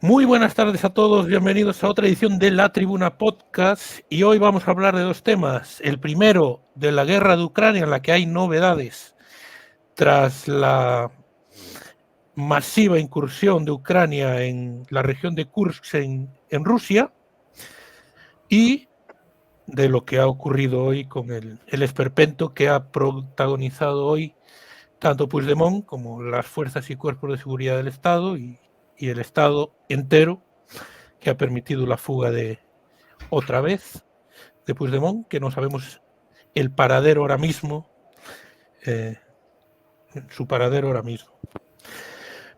Muy buenas tardes a todos, bienvenidos a otra edición de La Tribuna Podcast y hoy vamos a hablar de dos temas. El primero, de la guerra de Ucrania, en la que hay novedades tras la masiva incursión de Ucrania en la región de Kursk en Rusia, y de lo que ha ocurrido hoy con el esperpento que ha protagonizado hoy tanto Puigdemont como las fuerzas y cuerpos de seguridad del Estado y el Estado entero, que ha permitido la fuga de otra vez de Puigdemont, que no sabemos el paradero ahora mismo, su paradero ahora mismo.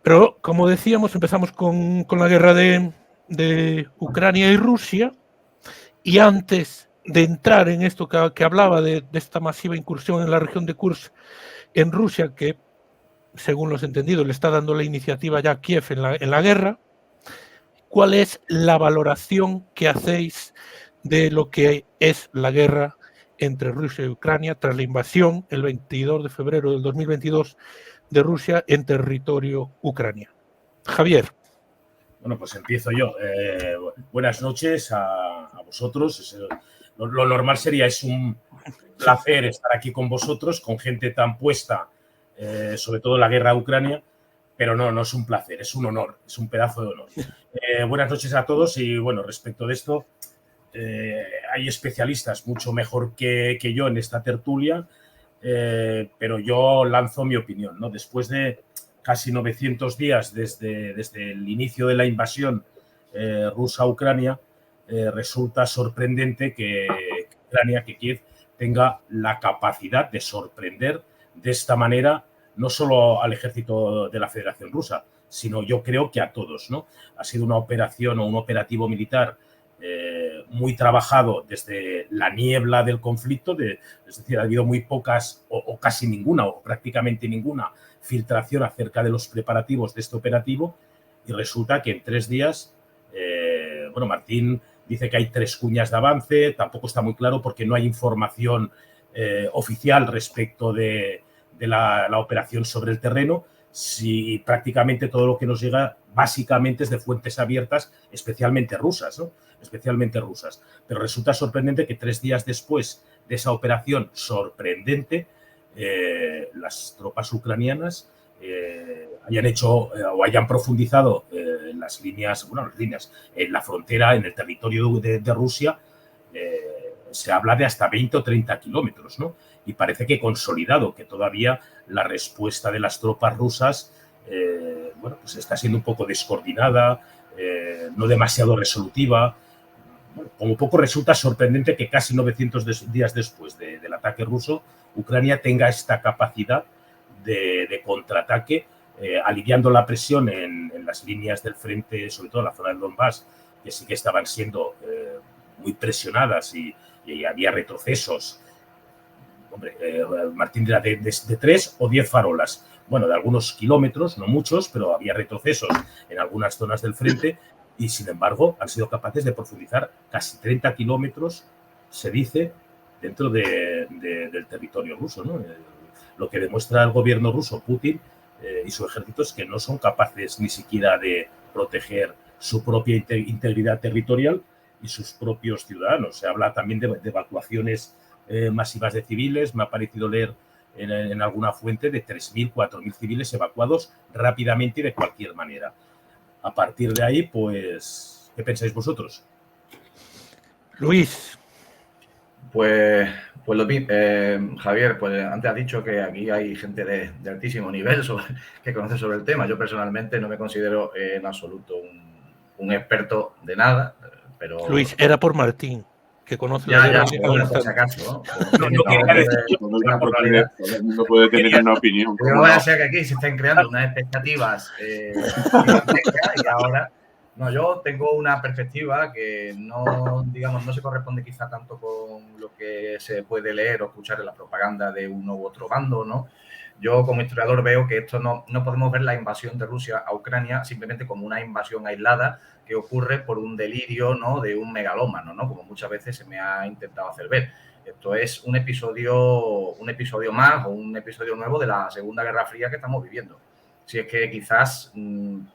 Pero, como decíamos, empezamos con la guerra de Ucrania y Rusia, y antes de entrar en esto que hablaba de esta masiva incursión en la región de Kursk en Rusia, que, según los entendidos, le está dando la iniciativa ya a Kiev en la guerra, ¿cuál es la valoración que hacéis de lo que es la guerra entre Rusia y Ucrania tras la invasión el 22 de febrero del 2022 de Rusia en territorio ucraniano? Javier. Bueno, pues empiezo yo. Buenas noches a vosotros. Lo normal sería, es un placer estar aquí con vosotros, con gente tan puesta, sobre todo en la guerra de Ucrania, pero no es un placer, es un honor, es un pedazo de honor. Buenas noches a todos y, bueno, respecto de esto, hay especialistas mucho mejor que yo en esta tertulia, pero yo lanzo mi opinión, ¿no? Después de casi 900 días desde el inicio de la invasión rusa a Ucrania, resulta sorprendente que Ucrania, que Kiev, tenga la capacidad de sorprender de esta manera no solo al ejército de la Federación Rusa, sino yo creo que a todos, ¿no? Ha sido una operación o un operativo militar muy trabajado desde la niebla del conflicto, es decir, ha habido muy pocas o casi ninguna o prácticamente ninguna filtración acerca de los preparativos de este operativo, y resulta que en 3 días, bueno, Martín dice que hay 3 cuñas de avance, tampoco está muy claro porque no hay información oficial respecto de la operación sobre el terreno, si prácticamente todo lo que nos llega básicamente es de fuentes abiertas, especialmente rusas, ¿no? Especialmente rusas. Pero resulta sorprendente que 3 días después de esa operación sorprendente, las tropas ucranianas hayan hecho o hayan profundizado en las líneas, en la frontera, en el territorio de Rusia, se habla de hasta 20 o 30 kilómetros, ¿no? Y parece que consolidado, que todavía la respuesta de las tropas rusas, bueno, pues está siendo un poco descoordinada, no demasiado resolutiva. Bueno, como poco resulta sorprendente que casi 900 días después del ataque ruso, Ucrania tenga esta capacidad de contraataque, aliviando la presión en las líneas del frente, sobre todo en la zona del Donbass, que sí que estaban siendo muy presionadas y había retrocesos. Hombre, Martín era de 3 o 10 farolas, bueno, de algunos kilómetros, no muchos, pero había retrocesos en algunas zonas del frente y, sin embargo, han sido capaces de profundizar casi 30 kilómetros, se dice, dentro del territorio ruso, ¿no? Lo que demuestra el gobierno ruso, Putin, y su ejército, es que no son capaces ni siquiera de proteger su propia integridad territorial y sus propios ciudadanos. Se habla también de evacuaciones masivas de civiles. Me ha parecido leer en alguna fuente de 3.000, 4.000 civiles evacuados rápidamente y de cualquier manera. A partir de ahí, pues, ¿qué pensáis vosotros? Luis. Pues Javier, pues antes has dicho que aquí hay gente de altísimo nivel que conoce sobre el tema. Yo personalmente no me considero en absoluto un experto de nada, pero... Luis, era por Martín, que conoce la guerra. Bueno, por si acaso, ¿no? No quería decir, todo el mundo puede tener una opinión. Pero no vaya a ser que aquí se estén creando unas expectativas y ahora... No, yo tengo una perspectiva que no, digamos, no se corresponde quizá tanto con lo que se puede leer o escuchar en la propaganda de uno u otro bando, ¿no? Yo, como historiador, veo que esto no podemos ver la invasión de Rusia a Ucrania simplemente como una invasión aislada que ocurre por un delirio, ¿no?, de un megalómano, ¿no?, como muchas veces se me ha intentado hacer ver. Esto es un episodio más o un episodio nuevo de la Segunda Guerra Fría que estamos viviendo. Si es que quizás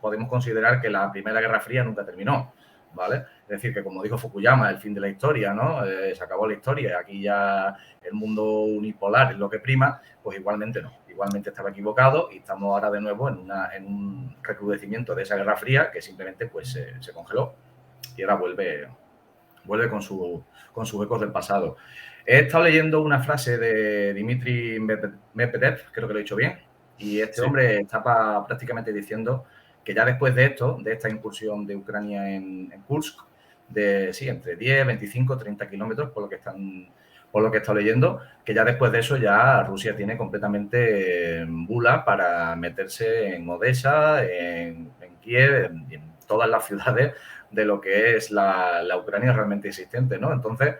podemos considerar que la Primera Guerra Fría nunca terminó, ¿vale? Es decir, que como dijo Fukuyama, el fin de la historia, ¿no? Se acabó la historia, aquí ya el mundo unipolar es lo que prima, pues igualmente no. Igualmente estaba equivocado y estamos ahora de nuevo en un recrudecimiento de esa Guerra Fría que simplemente pues se congeló y ahora vuelve con sus ecos del pasado. He estado leyendo una frase de Dmitry Medvedev, creo que lo he dicho bien, y este hombre estaba prácticamente diciendo que ya después de esto, de esta incursión de Ucrania en Kursk, entre 10, 25, 30 kilómetros, por lo que he estado leyendo, que ya después de eso ya Rusia tiene completamente bula para meterse en Odessa, en Kiev, en todas las ciudades de lo que es la Ucrania realmente existente, ¿no? Entonces,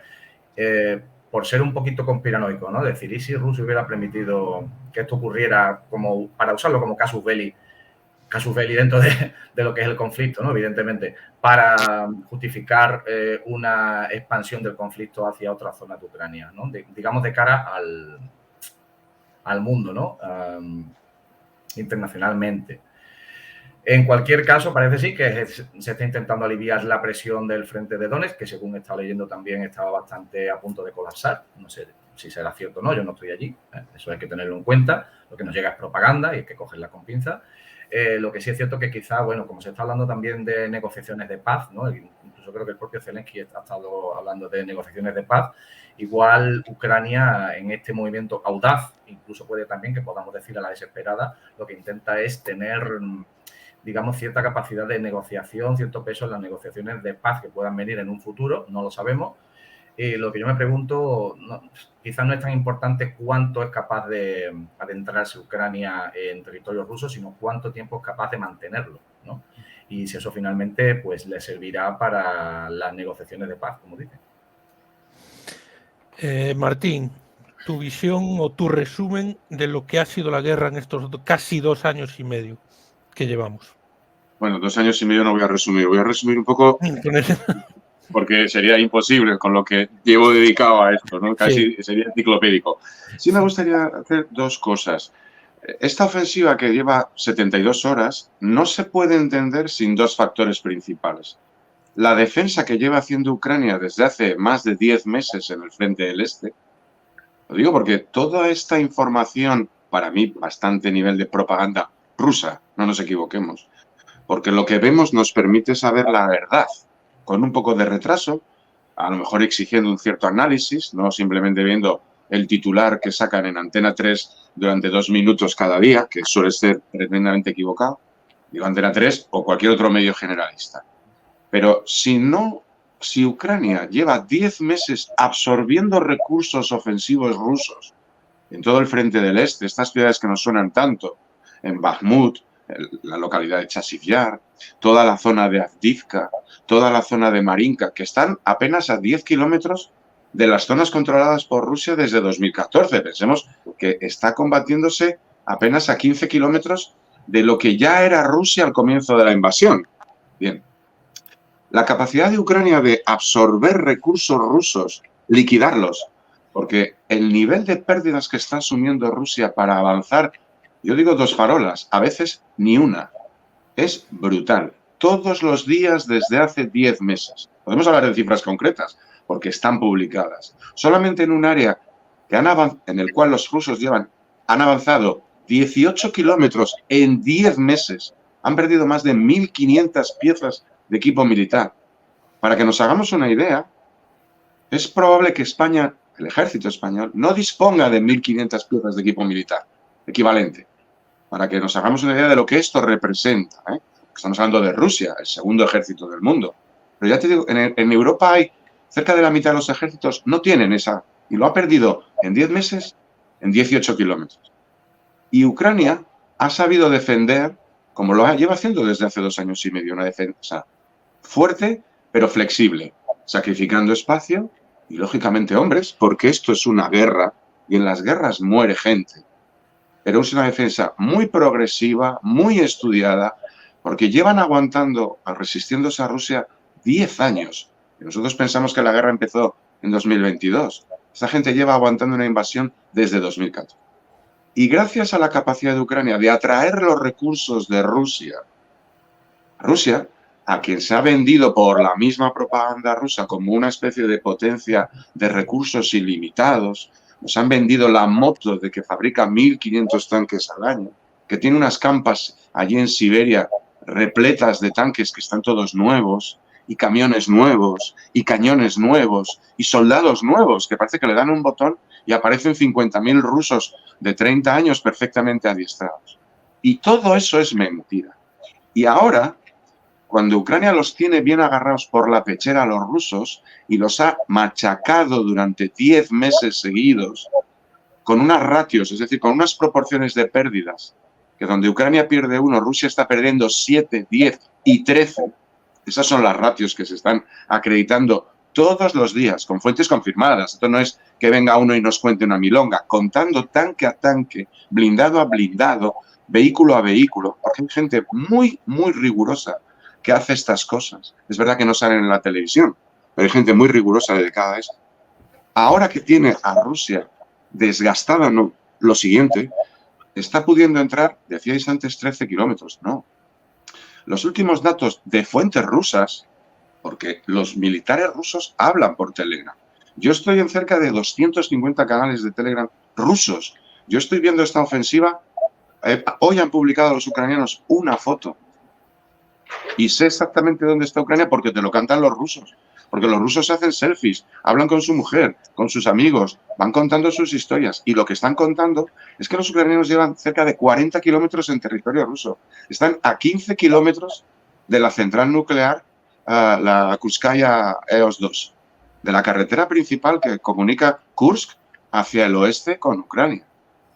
por ser un poquito conspiranoico, ¿no? Decir, ¿y si Rusia hubiera permitido que esto ocurriera como para usarlo como casus belli dentro de lo que es el conflicto, ¿no? Evidentemente, para justificar una expansión del conflicto hacia otras zonas de Ucrania, ¿no? Digamos, de cara al mundo, ¿no? Internacionalmente. En cualquier caso, parece sí que se está intentando aliviar la presión del frente de Donetsk, que según he estado leyendo también estaba bastante a punto de colapsar. No sé si será cierto o no, yo no estoy allí. Eso hay que tenerlo en cuenta. Lo que nos llega es propaganda y hay que cogerla con pinzas. Lo que sí es cierto que quizá, bueno, como se está hablando también de negociaciones de paz, ¿no? Incluso creo que el propio Zelensky ha estado hablando de negociaciones de paz. Igual Ucrania en este movimiento audaz, incluso puede también que podamos decir a la desesperada, lo que intenta es tener, digamos, cierta capacidad de negociación, cierto peso en las negociaciones de paz que puedan venir en un futuro, no lo sabemos. Lo que yo me pregunto, quizás no es tan importante cuánto es capaz de adentrarse Ucrania en territorio ruso, sino cuánto tiempo es capaz de mantenerlo, ¿no? Y si eso finalmente pues le servirá para las negociaciones de paz, como dicen. Martín, tu visión o tu resumen de lo que ha sido la guerra en estos casi 2 años y medio que llevamos. Bueno, 2 años y medio no voy a resumir un poco porque sería imposible con lo que llevo dedicado a esto, ¿no? Casi sería enciclopédico. Sí me gustaría hacer 2 cosas. Esta ofensiva que lleva 72 horas no se puede entender sin 2 factores principales. La defensa que lleva haciendo Ucrania desde hace más de 10 meses en el frente del este. Lo digo porque toda esta información, para mí, bastante nivel de propaganda rusa, no nos equivoquemos, porque lo que vemos nos permite saber la verdad, con un poco de retraso, a lo mejor exigiendo un cierto análisis, no simplemente viendo el titular que sacan en Antena 3 durante 2 minutos cada día, que suele ser tremendamente equivocado, digo Antena 3 o cualquier otro medio generalista. Pero si Ucrania lleva 10 meses absorbiendo recursos ofensivos rusos en todo el frente del este, estas ciudades que nos suenan tanto, en Bakhmut, la localidad de Chasiv Yar, toda la zona de Avdiivka, toda la zona de Marinka, que están apenas a 10 kilómetros de las zonas controladas por Rusia desde 2014. Pensemos que está combatiéndose apenas a 15 kilómetros de lo que ya era Rusia al comienzo de la invasión. Bien. La capacidad de Ucrania de absorber recursos rusos, liquidarlos, porque el nivel de pérdidas que está asumiendo Rusia para avanzar, yo digo 2 farolas, a veces ni una, es brutal. Todos los días desde hace 10 meses. Podemos hablar de cifras concretas, porque están publicadas. Solamente en un área en el cual los rusos han avanzado 18 kilómetros en 10 meses. Han perdido más de 1.500 piezas de equipo militar. Para que nos hagamos una idea, es probable que España, el ejército español, no disponga de 1.500 piezas de equipo militar equivalente. Para que nos hagamos una idea de lo que esto representa, ¿eh? Estamos hablando de Rusia, el segundo ejército del mundo. Pero ya te digo, en Europa hay cerca de la mitad de los ejércitos no tienen esa, y lo ha perdido en 10 meses, en 18 kilómetros. Y Ucrania ha sabido defender, como lo lleva haciendo desde hace 2 años y medio, una defensa fuerte, pero flexible, sacrificando espacio y, lógicamente, hombres, porque esto es una guerra y en las guerras muere gente. Pero es una defensa muy progresiva, muy estudiada, porque llevan aguantando, resistiéndose a Rusia 10 años. Y nosotros pensamos que la guerra empezó en 2022. Esta gente lleva aguantando una invasión desde 2014. Y gracias a la capacidad de Ucrania de atraer los recursos de Rusia Rusia, a quien se ha vendido por la misma propaganda rusa como una especie de potencia de recursos ilimitados, nos han vendido la moto de que fabrica 1.500 tanques al año, que tiene unas campas allí en Siberia repletas de tanques que están todos nuevos, y camiones nuevos, y cañones nuevos, y soldados nuevos, que parece que le dan un botón y aparecen 50.000 rusos de 30 años perfectamente adiestrados. Y todo eso es mentira. Y ahora, cuando Ucrania los tiene bien agarrados por la pechera a los rusos y los ha machacado durante 10 meses seguidos, con unas ratios, es decir, con unas proporciones de pérdidas, que donde Ucrania pierde 1, Rusia está perdiendo 7, 10 y 13. Esas son las ratios que se están acreditando todos los días, con fuentes confirmadas. Esto no es que venga uno y nos cuente una milonga, contando tanque a tanque, blindado a blindado, vehículo a vehículo, porque hay gente muy, muy rigurosa que hace estas cosas. Es verdad que no salen en la televisión, pero hay gente muy rigurosa dedicada a esto. Ahora que tiene a Rusia desgastada, no, lo siguiente, está pudiendo entrar, decíais antes, 13 kilómetros. No. Los últimos datos de fuentes rusas, porque los militares rusos hablan por Telegram. Yo estoy en cerca de 250 canales de Telegram rusos. Yo estoy viendo esta ofensiva. Hoy han publicado los ucranianos una foto. Y sé exactamente dónde está Ucrania porque te lo cantan los rusos. Porque los rusos hacen selfies, hablan con su mujer, con sus amigos, van contando sus historias. Y lo que están contando es que los ucranianos llevan cerca de 40 kilómetros en territorio ruso. Están a 15 kilómetros de la central nuclear, la Kurskaya EOS-2, de la carretera principal que comunica Kursk hacia el oeste con Ucrania.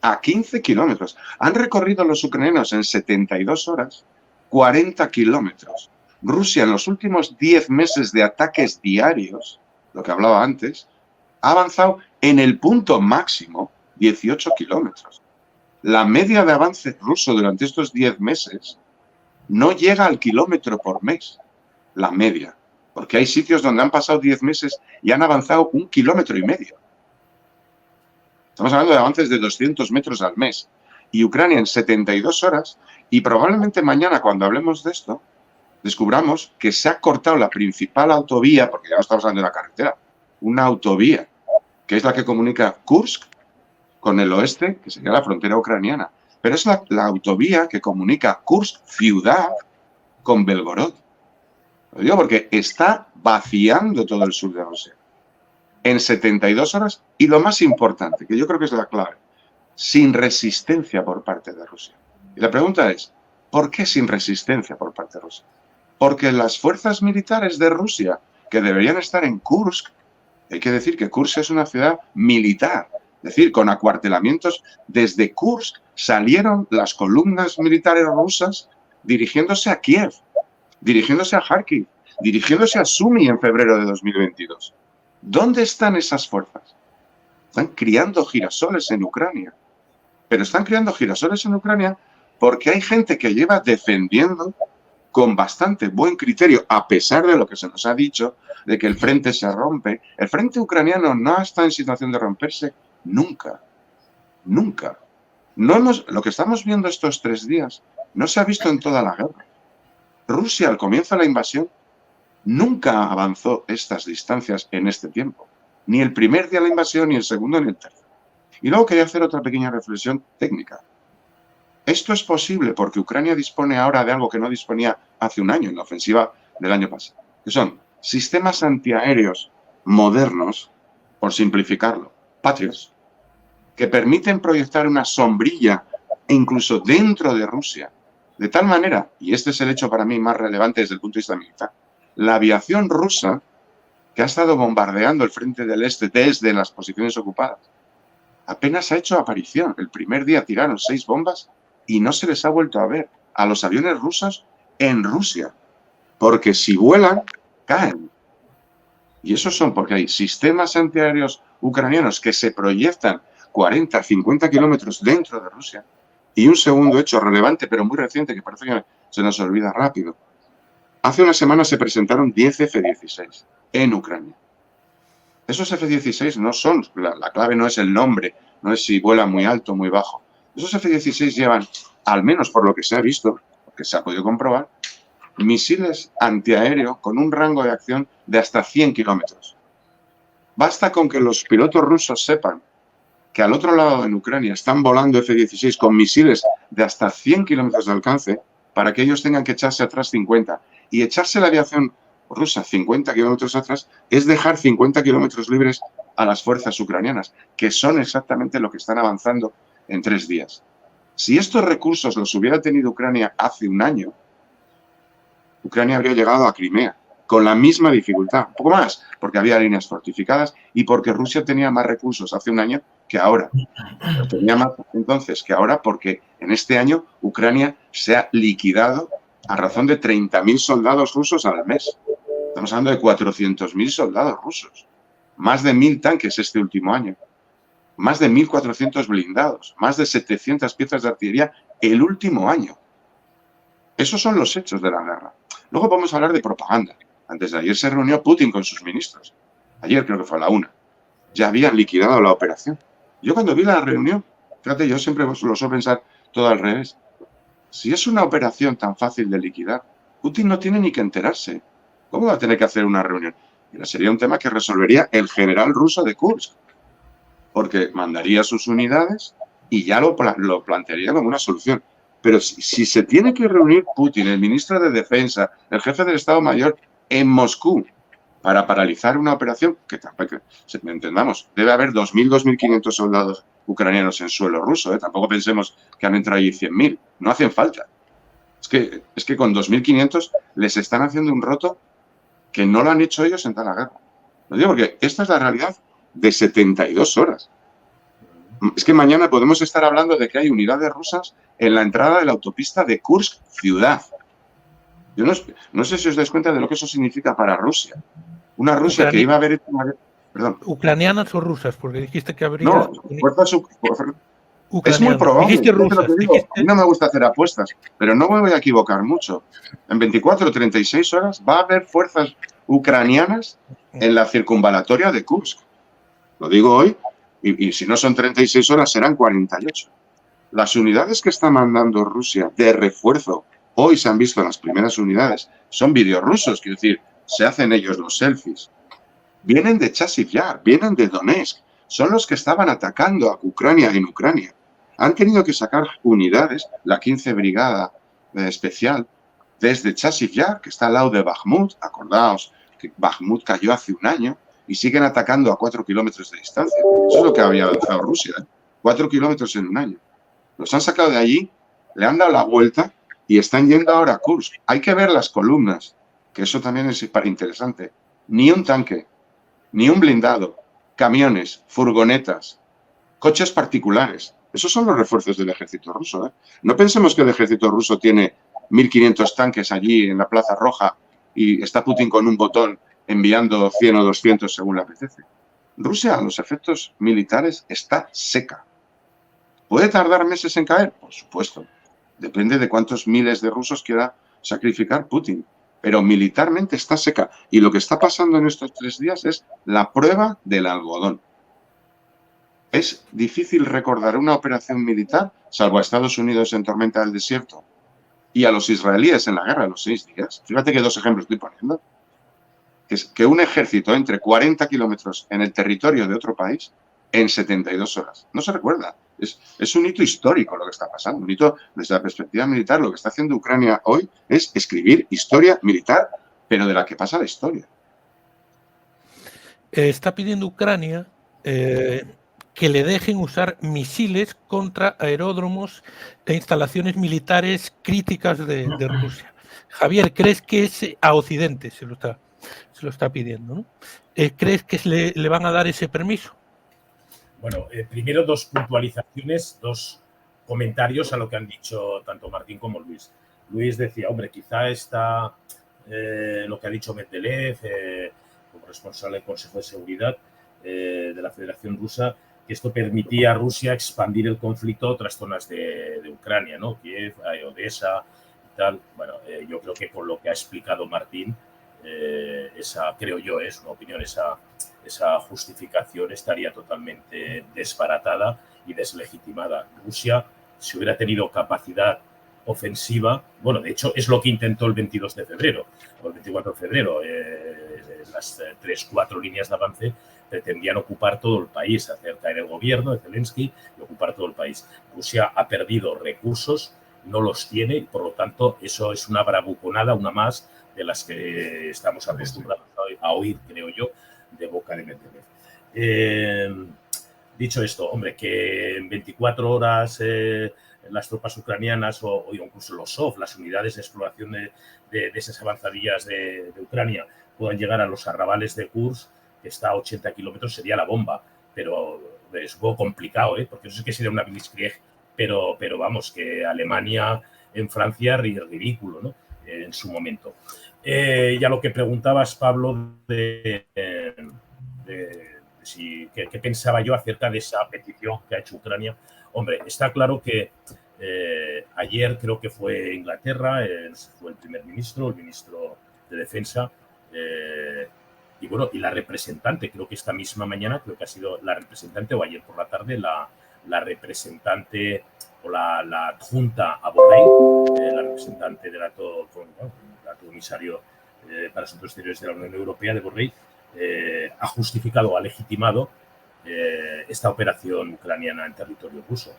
A 15 kilómetros. Han recorrido los ucranianos en 72 horas 40 kilómetros. Rusia, en los últimos 10 meses de ataques diarios, lo que hablaba antes, ha avanzado en el punto máximo 18 kilómetros. La media de avance ruso durante estos 10 meses no llega al kilómetro por mes. La media. Porque hay sitios donde han pasado 10 meses y han avanzado 1,5 kilómetros. Estamos hablando de avances de 200 metros al mes. Y Ucrania en 72 horas, y probablemente mañana cuando hablemos de esto, descubramos que se ha cortado la principal autovía, porque ya no estamos hablando de la carretera, una autovía, que es la que comunica Kursk con el oeste, que sería la frontera ucraniana. Pero es la autovía que comunica Kursk, ciudad, con Belgorod. Lo digo porque está vaciando todo el sur de Rusia en 72 horas y lo más importante, que yo creo que es la clave, sin resistencia por parte de Rusia. Y la pregunta es, ¿por qué sin resistencia por parte de Rusia? Porque las fuerzas militares de Rusia, que deberían estar en Kursk, hay que decir que Kursk es una ciudad militar, es decir, con acuartelamientos. Desde Kursk salieron las columnas militares rusas dirigiéndose a Kiev, dirigiéndose a Kharkiv, dirigiéndose a Sumy en febrero de 2022. ¿Dónde están esas fuerzas? Están criando girasoles en Ucrania. Pero están criando girasoles en Ucrania porque hay gente que lleva defendiendo con bastante buen criterio, a pesar de lo que se nos ha dicho, de que el frente se rompe. El frente ucraniano no está en situación de romperse nunca. Nunca. Lo que estamos viendo estos 3 días no se ha visto en toda la guerra. Rusia, al comienzo de la invasión, nunca avanzó estas distancias en este tiempo. Ni el primer día de la invasión, ni el segundo, ni el tercero. Y luego quería hacer otra pequeña reflexión técnica. Esto es posible porque Ucrania dispone ahora de algo que no disponía hace un año en la ofensiva del año pasado, que son sistemas antiaéreos modernos, por simplificarlo, Patriots, que permiten proyectar una sombrilla incluso dentro de Rusia, de tal manera, y este es el hecho para mí más relevante desde el punto de vista militar, la aviación rusa, que ha estado bombardeando el frente del este desde las posiciones ocupadas, apenas ha hecho aparición. El primer día tiraron 6 bombas y no se les ha vuelto a ver a los aviones rusos en Rusia, porque si vuelan, caen. Y esos son porque hay sistemas antiaéreos ucranianos que se proyectan 40, 50 kilómetros dentro de Rusia. Y un segundo hecho relevante, pero muy reciente, que parece que se nos olvida rápido. Hace una semana se presentaron 10 F-16 en Ucrania. Esos F-16 no son, la clave no es el nombre, no es si vuelan muy alto o muy bajo. Esos F-16 llevan, al menos por lo que se ha visto, porque se ha podido comprobar, misiles antiaéreos con un rango de acción de hasta 100 kilómetros. Basta con que los pilotos rusos sepan que al otro lado en Ucrania están volando F-16 con misiles de hasta 100 kilómetros de alcance para que ellos tengan que echarse atrás 50. Y echarse la aviación rusa 50 kilómetros atrás es dejar 50 kilómetros libres a las fuerzas ucranianas, que son exactamente lo que están avanzando en 3 días. Si estos recursos los hubiera tenido Ucrania hace un año, Ucrania habría llegado a Crimea con la misma dificultad, un poco más, porque había líneas fortificadas y porque Rusia tenía más recursos hace un año que ahora. Pero tenía más entonces que ahora porque en este año Ucrania se ha liquidado a razón de 30.000 soldados rusos al mes. Estamos hablando de 400.000 soldados rusos. Más de 1.000 tanques este último año. Más de 1.400 blindados. Más de 700 piezas de artillería el último año. Esos son los hechos de la guerra. Luego vamos a hablar de propaganda. Antes de ayer se reunió Putin con sus ministros. Ayer creo que fue a la 1. Ya habían liquidado la operación. Yo cuando vi la reunión, fíjate, yo siempre lo suelo pensar todo al revés. Si es una operación tan fácil de liquidar, Putin no tiene ni que enterarse. ¿Cómo va a tener que hacer una reunión? Mira, sería un tema que resolvería el general ruso de Kursk, porque mandaría sus unidades y ya lo plantearía como una solución. Pero si se tiene que reunir Putin, el ministro de Defensa, el jefe del Estado Mayor, en Moscú, para paralizar una operación, que tampoco, entendamos, debe haber 2.000, 2.500 soldados ucranianos en suelo ruso, ¿eh? Tampoco pensemos que han entrado allí 100.000, no hacen falta. Es que con 2.500 les están haciendo un roto que no lo han hecho ellos en toda la guerra. Lo digo porque esta es la realidad de 72 horas. Es que mañana podemos estar hablando de que hay unidades rusas en la entrada de la autopista de Kursk ciudad. Yo no sé si os dais cuenta de lo que eso significa para Rusia. Una Rusia que iba a haber... Perdón. ¿Ucranianas o rusas? Porque dijiste que habría... No, fuerzas es muy probable. Rusas, a mí no me gusta hacer apuestas, pero no me voy a equivocar mucho. En 24 o 36 horas va a haber fuerzas ucranianas en la circunvalatoria de Kursk. Lo digo hoy, y si no son 36 horas serán 48. Las unidades que está mandando Rusia de refuerzo, hoy se han visto las primeras unidades, son bielorrusos, quiero decir, se hacen ellos los selfies. Vienen de Chasiv Yar, vienen de Donetsk, son los que estaban atacando a Ucrania en Ucrania. Han tenido que sacar unidades, la 15 Brigada Especial, desde Chasiv Yar, que está al lado de Bakhmut. Acordaos que Bakhmut cayó hace un año y siguen atacando a 4 kilómetros de distancia. Eso es lo que había avanzado Rusia, 4 kilómetros en un año. Los han sacado de allí, le han dado la vuelta y están yendo ahora a Kursk. Hay que ver las columnas, que eso también es interesante. Ni un tanque, ni un blindado, camiones, furgonetas, coches particulares. Esos son los refuerzos del ejército ruso, ¿eh? No pensemos que el ejército ruso tiene 1.500 tanques allí en la Plaza Roja y está Putin con un botón enviando 100 o 200 según le apetece. Rusia, a los efectos militares, está seca. ¿Puede tardar meses en caer? Por supuesto. Depende de cuántos miles de rusos quiera sacrificar Putin. Pero militarmente está seca. Y lo que está pasando en estos 3 días es la prueba del algodón. Es difícil recordar una operación militar, salvo a Estados Unidos en Tormenta del Desierto y a los israelíes en la guerra de los 6 días. Fíjate que 2 ejemplos estoy poniendo. Es que un ejército entre 40 kilómetros en el territorio de otro país en 72 horas. No se recuerda. Es un hito histórico lo que está pasando. Un hito desde la perspectiva militar. Lo que está haciendo Ucrania hoy es escribir historia militar, pero de la que pasa la historia. Está pidiendo Ucrania que le dejen usar misiles contra aeródromos e instalaciones militares críticas de Rusia. Javier, ¿crees que es a Occidente se lo está pidiendo, ¿no? ¿Crees que le van a dar ese permiso? Bueno, primero 2 puntualizaciones, 2 comentarios a lo que han dicho tanto Martín como Luis. Luis decía, hombre, quizá está lo que ha dicho Medvedev como responsable del Consejo de Seguridad de la Federación Rusa, que esto permitía a Rusia expandir el conflicto a otras zonas de Ucrania, ¿no? Kiev, Odessa y tal. Bueno, yo creo que con lo que ha explicado Martín, creo yo, es una opinión, esa justificación estaría totalmente desbaratada y deslegitimada. Rusia, si hubiera tenido capacidad ofensiva. Bueno, de hecho, es lo que intentó el 22 de febrero o el 24 de febrero. Las 3-4 líneas de avance pretendían ocupar todo el país, hacer caer el gobierno de Zelensky y ocupar todo el país. Rusia ha perdido recursos, no los tiene, y por lo tanto eso es una bravuconada, una más de las que estamos acostumbrados a oír, creo yo, de boca de Medvedev. Dicho esto, hombre, que en 24 horas las tropas ucranianas o incluso los SOF, las unidades de exploración de esas avanzadillas de Ucrania, puedan llegar a los arrabales de Kursk, que está a 80 kilómetros, sería la bomba. Pero es un poco complicado, porque no sé qué sería una blitzkrieg, pero vamos, que Alemania en Francia ridículo, ¿no? En su momento. Ya lo que preguntabas, Pablo, ¿qué pensaba yo acerca de esa petición que ha hecho Ucrania? Hombre, está claro que ayer creo que fue Inglaterra, fue el primer ministro, el ministro de Defensa, y bueno, y la representante, creo que esta misma mañana, creo que ha sido la representante, o ayer por la tarde, la representante o la adjunta a Borrell, la representante del alto comisario para asuntos exteriores de la Unión Europea, de Borrell, ha justificado, ha legitimado esta operación ucraniana en territorio ruso.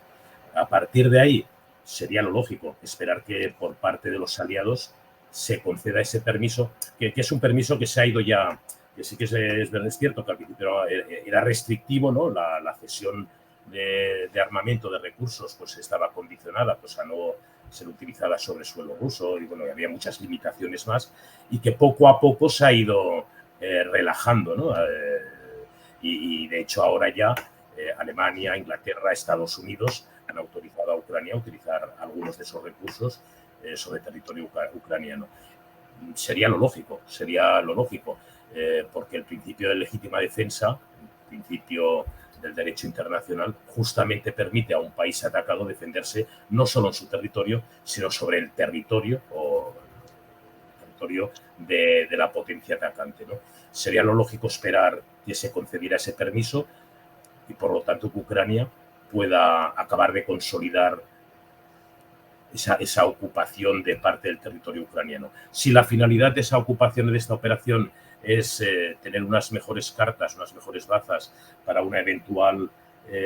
A partir de ahí, sería lo lógico esperar que por parte de los aliados se conceda ese permiso, que es un permiso que se ha ido ya, que sí que es cierto que al principio era restrictivo, ¿no? La cesión de armamento, de recursos, pues estaba condicionada pues, a no ser utilizada sobre suelo ruso, y bueno, había muchas limitaciones más, y que poco a poco se ha ido relajando, ¿no? Y de hecho ahora ya Alemania, Inglaterra, Estados Unidos han autorizado a Ucrania a utilizar algunos de esos recursos sobre territorio ucraniano. Sería lo lógico, porque el principio de legítima defensa, el principio del derecho internacional, justamente permite a un país atacado defenderse no solo en su territorio, sino sobre el territorio de la potencia atacante, ¿no? Sería lo lógico esperar que se concediera ese permiso y, por lo tanto, que Ucrania pueda acabar de consolidar esa ocupación de parte del territorio ucraniano. Si la finalidad de esa ocupación, de esta operación, es tener unas mejores cartas, unas mejores bazas para una eventual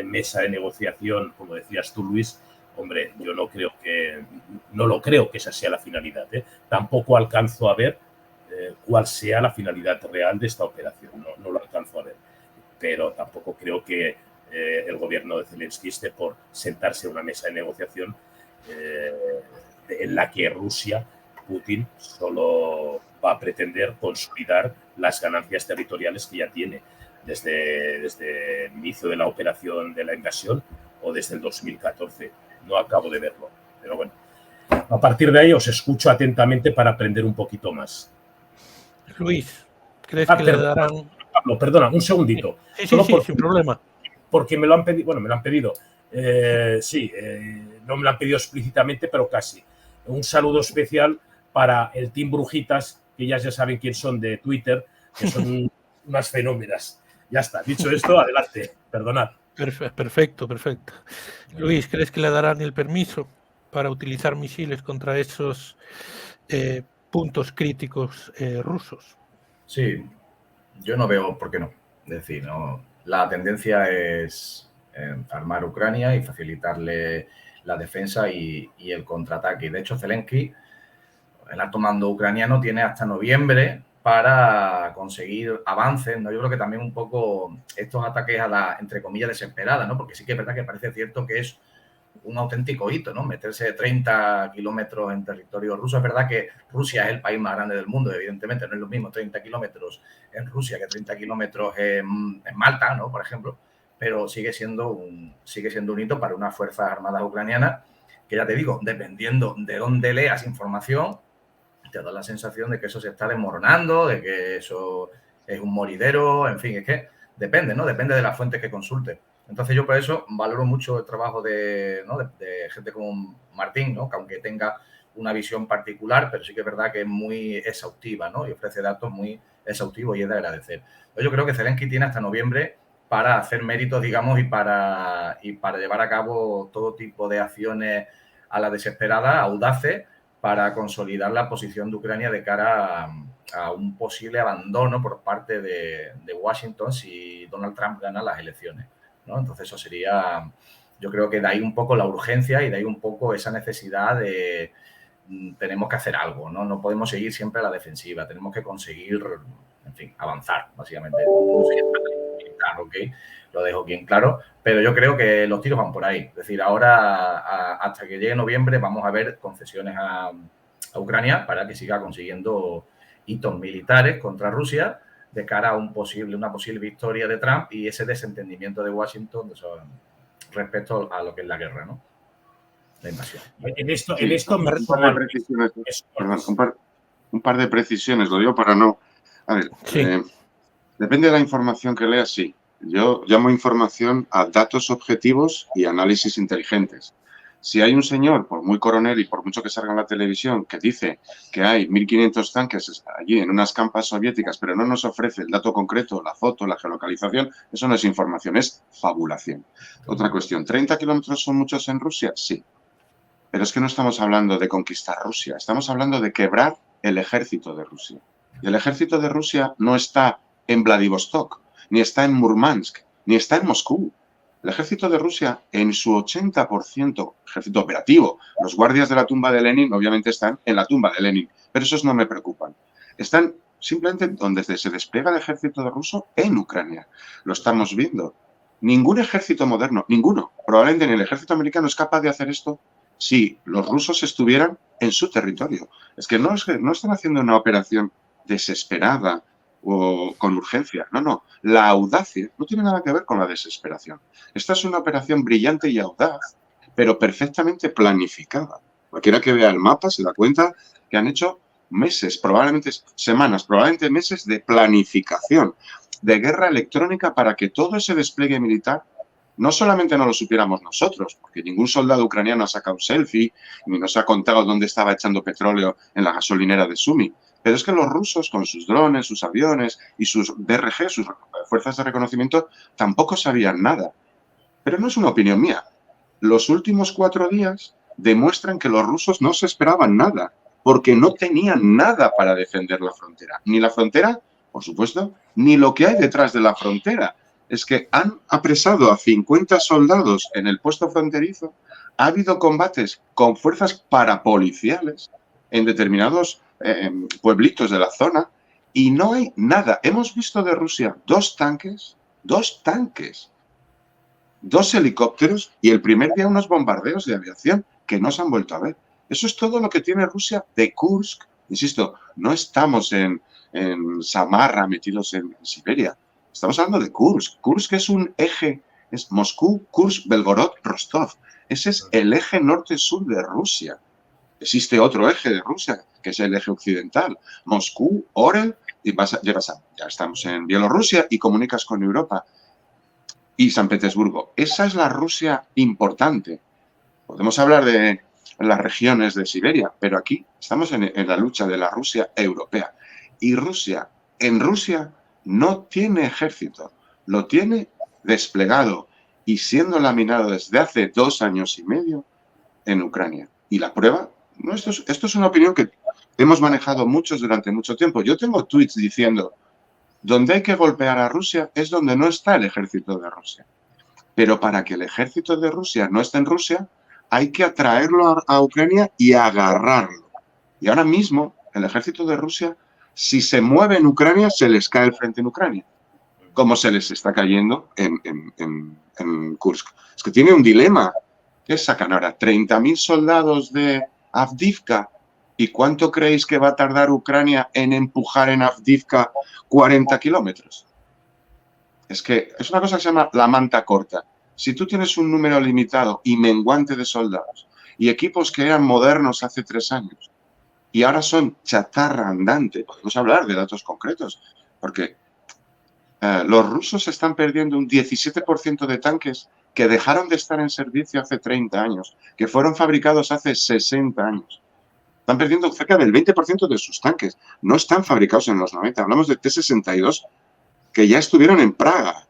mesa de negociación, como decías tú, Luis, hombre, yo no lo creo que esa sea la finalidad. Tampoco alcanzo a ver cuál sea la finalidad real de esta operación. No lo alcanzo a ver. Pero tampoco creo que el gobierno de Zelensky esté por sentarse a una mesa de negociación en la que Rusia, Putin, solo va a pretender consolidar las ganancias territoriales que ya tiene desde el inicio de la operación de la invasión o desde el 2014. No acabo de verlo, pero bueno. A partir de ahí os escucho atentamente para aprender un poquito más. Luis, ¿crees que le darán...? Pablo, perdona, un segundito. Sí, sin problema. Porque me lo han pedido, no me lo han pedido explícitamente, pero casi. Un saludo especial para el Team Brujitas, que ya saben quién son de Twitter, que son unas fenómenas. Ya está, dicho esto, adelante, perdonad. Perfecto. Luis, ¿crees que le darán el permiso para utilizar misiles contra esos puntos críticos rusos? Sí, yo no veo por qué no. Es decir, no, la tendencia es armar Ucrania y facilitarle la defensa y el contraataque. De hecho, Zelensky, el alto mando ucraniano, tiene hasta noviembre para conseguir avances, ¿no? Yo creo que también un poco estos ataques a la, entre comillas, desesperada, ¿no? Porque sí que es verdad que parece cierto que es un auténtico hito, ¿no? Meterse 30 kilómetros en territorio ruso. Es verdad que Rusia es el país más grande del mundo, evidentemente no es lo mismo 30 kilómetros en Rusia que 30 kilómetros en Malta, ¿no? Por ejemplo, pero sigue siendo un hito para unas fuerzas armadas ucranianas que, ya te digo, dependiendo de dónde leas información, te da la sensación de que eso se está desmoronando, de que eso es un moridero, en fin, es que depende, ¿no? Depende de las fuentes que consultes. Entonces yo por eso valoro mucho el trabajo de gente como Martín, ¿no? Que aunque tenga una visión particular, pero sí que es verdad que es muy exhaustiva, ¿no? Y ofrece datos muy exhaustivos y es de agradecer. Yo creo que Zelensky tiene hasta noviembre para hacer méritos, digamos, y para llevar a cabo todo tipo de acciones a la desesperada, audaces, para consolidar la posición de Ucrania de cara a un posible abandono por parte de Washington si Donald Trump gana las elecciones, ¿no? Entonces eso sería, yo creo que de ahí un poco la urgencia y de ahí un poco esa necesidad de tenemos que hacer algo, ¿no? No podemos seguir siempre a la defensiva, tenemos que conseguir, en fin, avanzar, básicamente. ¿Ok? Lo dejo bien claro, pero yo creo que los tiros van por ahí. Es decir, ahora hasta que llegue noviembre vamos a ver concesiones a Ucrania para que siga consiguiendo hitos militares contra Rusia de cara a una posible victoria de Trump y ese desentendimiento de Washington respecto a lo que es la guerra, ¿no? La invasión. Un par de precisiones, lo digo para no... A ver, depende de la información que leas, sí. Yo llamo información a datos objetivos y análisis inteligentes. Si hay un señor, por muy coronel y por mucho que salga en la televisión, que dice que hay 1.500 tanques allí en unas campas soviéticas, pero no nos ofrece el dato concreto, la foto, la geolocalización, eso no es información, es fabulación. Otra cuestión, ¿30 kilómetros son muchos en Rusia? Sí. Pero es que no estamos hablando de conquistar Rusia, estamos hablando de quebrar el ejército de Rusia. Y el ejército de Rusia no está en Vladivostok, ni está en Murmansk, ni está en Moscú. El ejército de Rusia, en su 80%, ejército operativo, los guardias de la tumba de Lenin obviamente están en la tumba de Lenin, pero esos no me preocupan. Están simplemente donde se despliega el ejército ruso en Ucrania. Lo estamos viendo. Ningún ejército moderno, ninguno, probablemente ni el ejército americano es capaz de hacer esto si los rusos estuvieran en su territorio. Es que no están haciendo una operación desesperada o con urgencia. No. La audacia no tiene nada que ver con la desesperación. Esta es una operación brillante y audaz, pero perfectamente planificada. Cualquiera que vea el mapa se da cuenta que han hecho meses, probablemente semanas, probablemente meses de planificación, de guerra electrónica para que todo ese despliegue militar no solamente no lo supiéramos nosotros, porque ningún soldado ucraniano ha sacado un selfie ni nos ha contado dónde estaba echando petróleo en la gasolinera de Sumi. Pero es que los rusos, con sus drones, sus aviones y sus DRG, sus fuerzas de reconocimiento, tampoco sabían nada. Pero no es una opinión mía. Los últimos 4 días demuestran que los rusos no se esperaban nada, porque no tenían nada para defender la frontera. Ni la frontera, por supuesto, ni lo que hay detrás de la frontera. Es que han apresado a 50 soldados en el puesto fronterizo, ha habido combates con fuerzas parapoliciales en determinados pueblitos de la zona y no hay nada. Hemos visto de Rusia 2 tanques, 2 helicópteros y el primer día unos bombardeos de aviación que no se han vuelto a ver. Eso es todo lo que tiene Rusia de Kursk. Insisto, no estamos en Samarra metidos en Siberia. Estamos hablando de Kursk. Kursk es un eje, es Moscú, Kursk, Belgorod, Rostov. Ese es el eje norte-sur de Rusia. Existe otro eje de Rusia, que es el eje occidental. Moscú, Orel, y ya estamos en Bielorrusia y comunicas con Europa. Y San Petersburgo. Esa es la Rusia importante. Podemos hablar de las regiones de Siberia, pero aquí estamos en la lucha de la Rusia europea. Y en Rusia no tiene ejército, lo tiene desplegado y siendo laminado desde hace 2 años y medio en Ucrania. Y la prueba, esto es una opinión que hemos manejado muchos durante mucho tiempo. Yo tengo tweets diciendo, donde hay que golpear a Rusia es donde no está el ejército de Rusia. Pero para que el ejército de Rusia no esté en Rusia, hay que atraerlo a Ucrania y agarrarlo. Y ahora mismo, el ejército de Rusia, si se mueve en Ucrania, se les cae el frente en Ucrania, como se les está cayendo en Kursk. Es que tiene un dilema. ¿Qué sacan ahora? 30.000 soldados de Avdiivka. ¿Y cuánto creéis que va a tardar Ucrania en empujar en Avdiivka 40 kilómetros? Es que es una cosa que se llama la manta corta. Si tú tienes un número limitado y menguante de soldados y equipos que eran modernos hace 3 años, y ahora son chatarra andante. Podemos hablar de datos concretos, porque los rusos están perdiendo un 17% de tanques que dejaron de estar en servicio hace 30 años, que fueron fabricados hace 60 años. Están perdiendo cerca del 20% de sus tanques. No están fabricados en los 90. Hablamos de T-62 que ya estuvieron en Praga.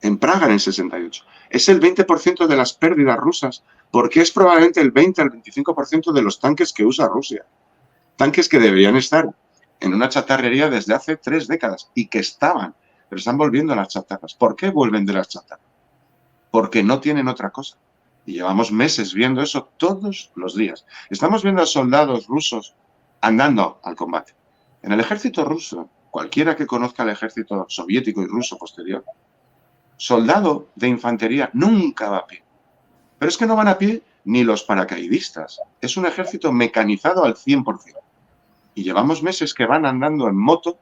en Praga en el 68. Es el 20% de las pérdidas rusas, porque es probablemente el 20 al 25% de los tanques que usa Rusia. Tanques que deberían estar en una chatarrería desde hace 3 décadas y que estaban, pero están volviendo a las chatarras. ¿Por qué vuelven de las chatarras? Porque no tienen otra cosa. Y llevamos meses viendo eso todos los días. Estamos viendo a soldados rusos andando al combate. En el ejército ruso, cualquiera que conozca el ejército soviético y ruso posterior, soldado de infantería nunca va a pie. Pero es que no van a pie ni los paracaidistas. Es un ejército mecanizado al 100%. Y llevamos meses que van andando en moto,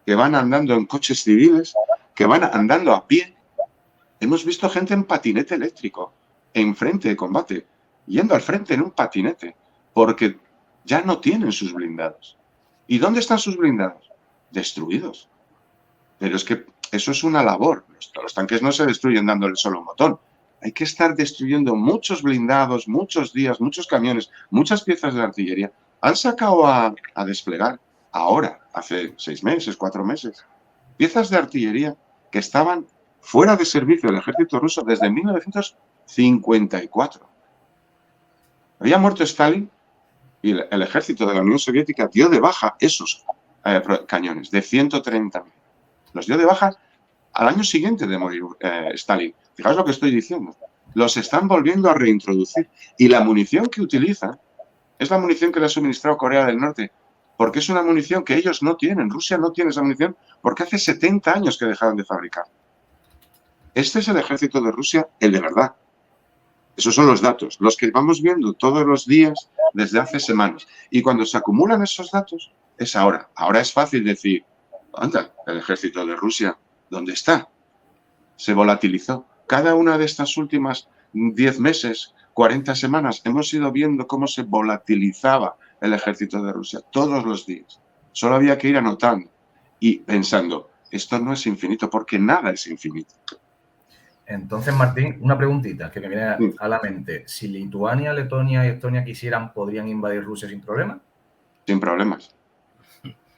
que van andando en coches civiles, que van andando a pie. Hemos visto gente en patinete eléctrico, en frente de combate, yendo al frente en un patinete, porque ya no tienen sus blindados. ¿Y dónde están sus blindados? Destruidos. Pero es que eso es una labor. Los tanques no se destruyen dándole solo un botón. Hay que estar destruyendo muchos blindados, muchos días, muchos camiones, muchas piezas de artillería. Han sacado a desplegar ahora, hace 6 meses, 4 meses, piezas de artillería que estaban fuera de servicio del ejército ruso desde 1954. Había muerto Stalin y el ejército de la Unión Soviética dio de baja esos cañones de 130.000. Los dio de baja al año siguiente de morir Stalin. Fijaos lo que estoy diciendo. Los están volviendo a reintroducir. Y la munición que utilizan es la munición que le ha suministrado Corea del Norte, porque es una munición que ellos no tienen. Rusia no tiene esa munición porque hace 70 años que dejaron de fabricar. Este es el ejército de Rusia, el de verdad. Esos son los datos, los que vamos viendo todos los días desde hace semanas. Y cuando se acumulan esos datos, es ahora. Ahora es fácil decir, anda, el ejército de Rusia, ¿dónde está? Se volatilizó. Cada una de estas últimas 10 meses, 40 semanas, hemos ido viendo cómo se volatilizaba el ejército de Rusia todos los días. Solo había que ir anotando y pensando, esto no es infinito, porque nada es infinito. Entonces, Martín, una preguntita que me viene a la mente. Si Lituania, Letonia y Estonia quisieran, ¿podrían invadir Rusia sin problema? Sin problemas.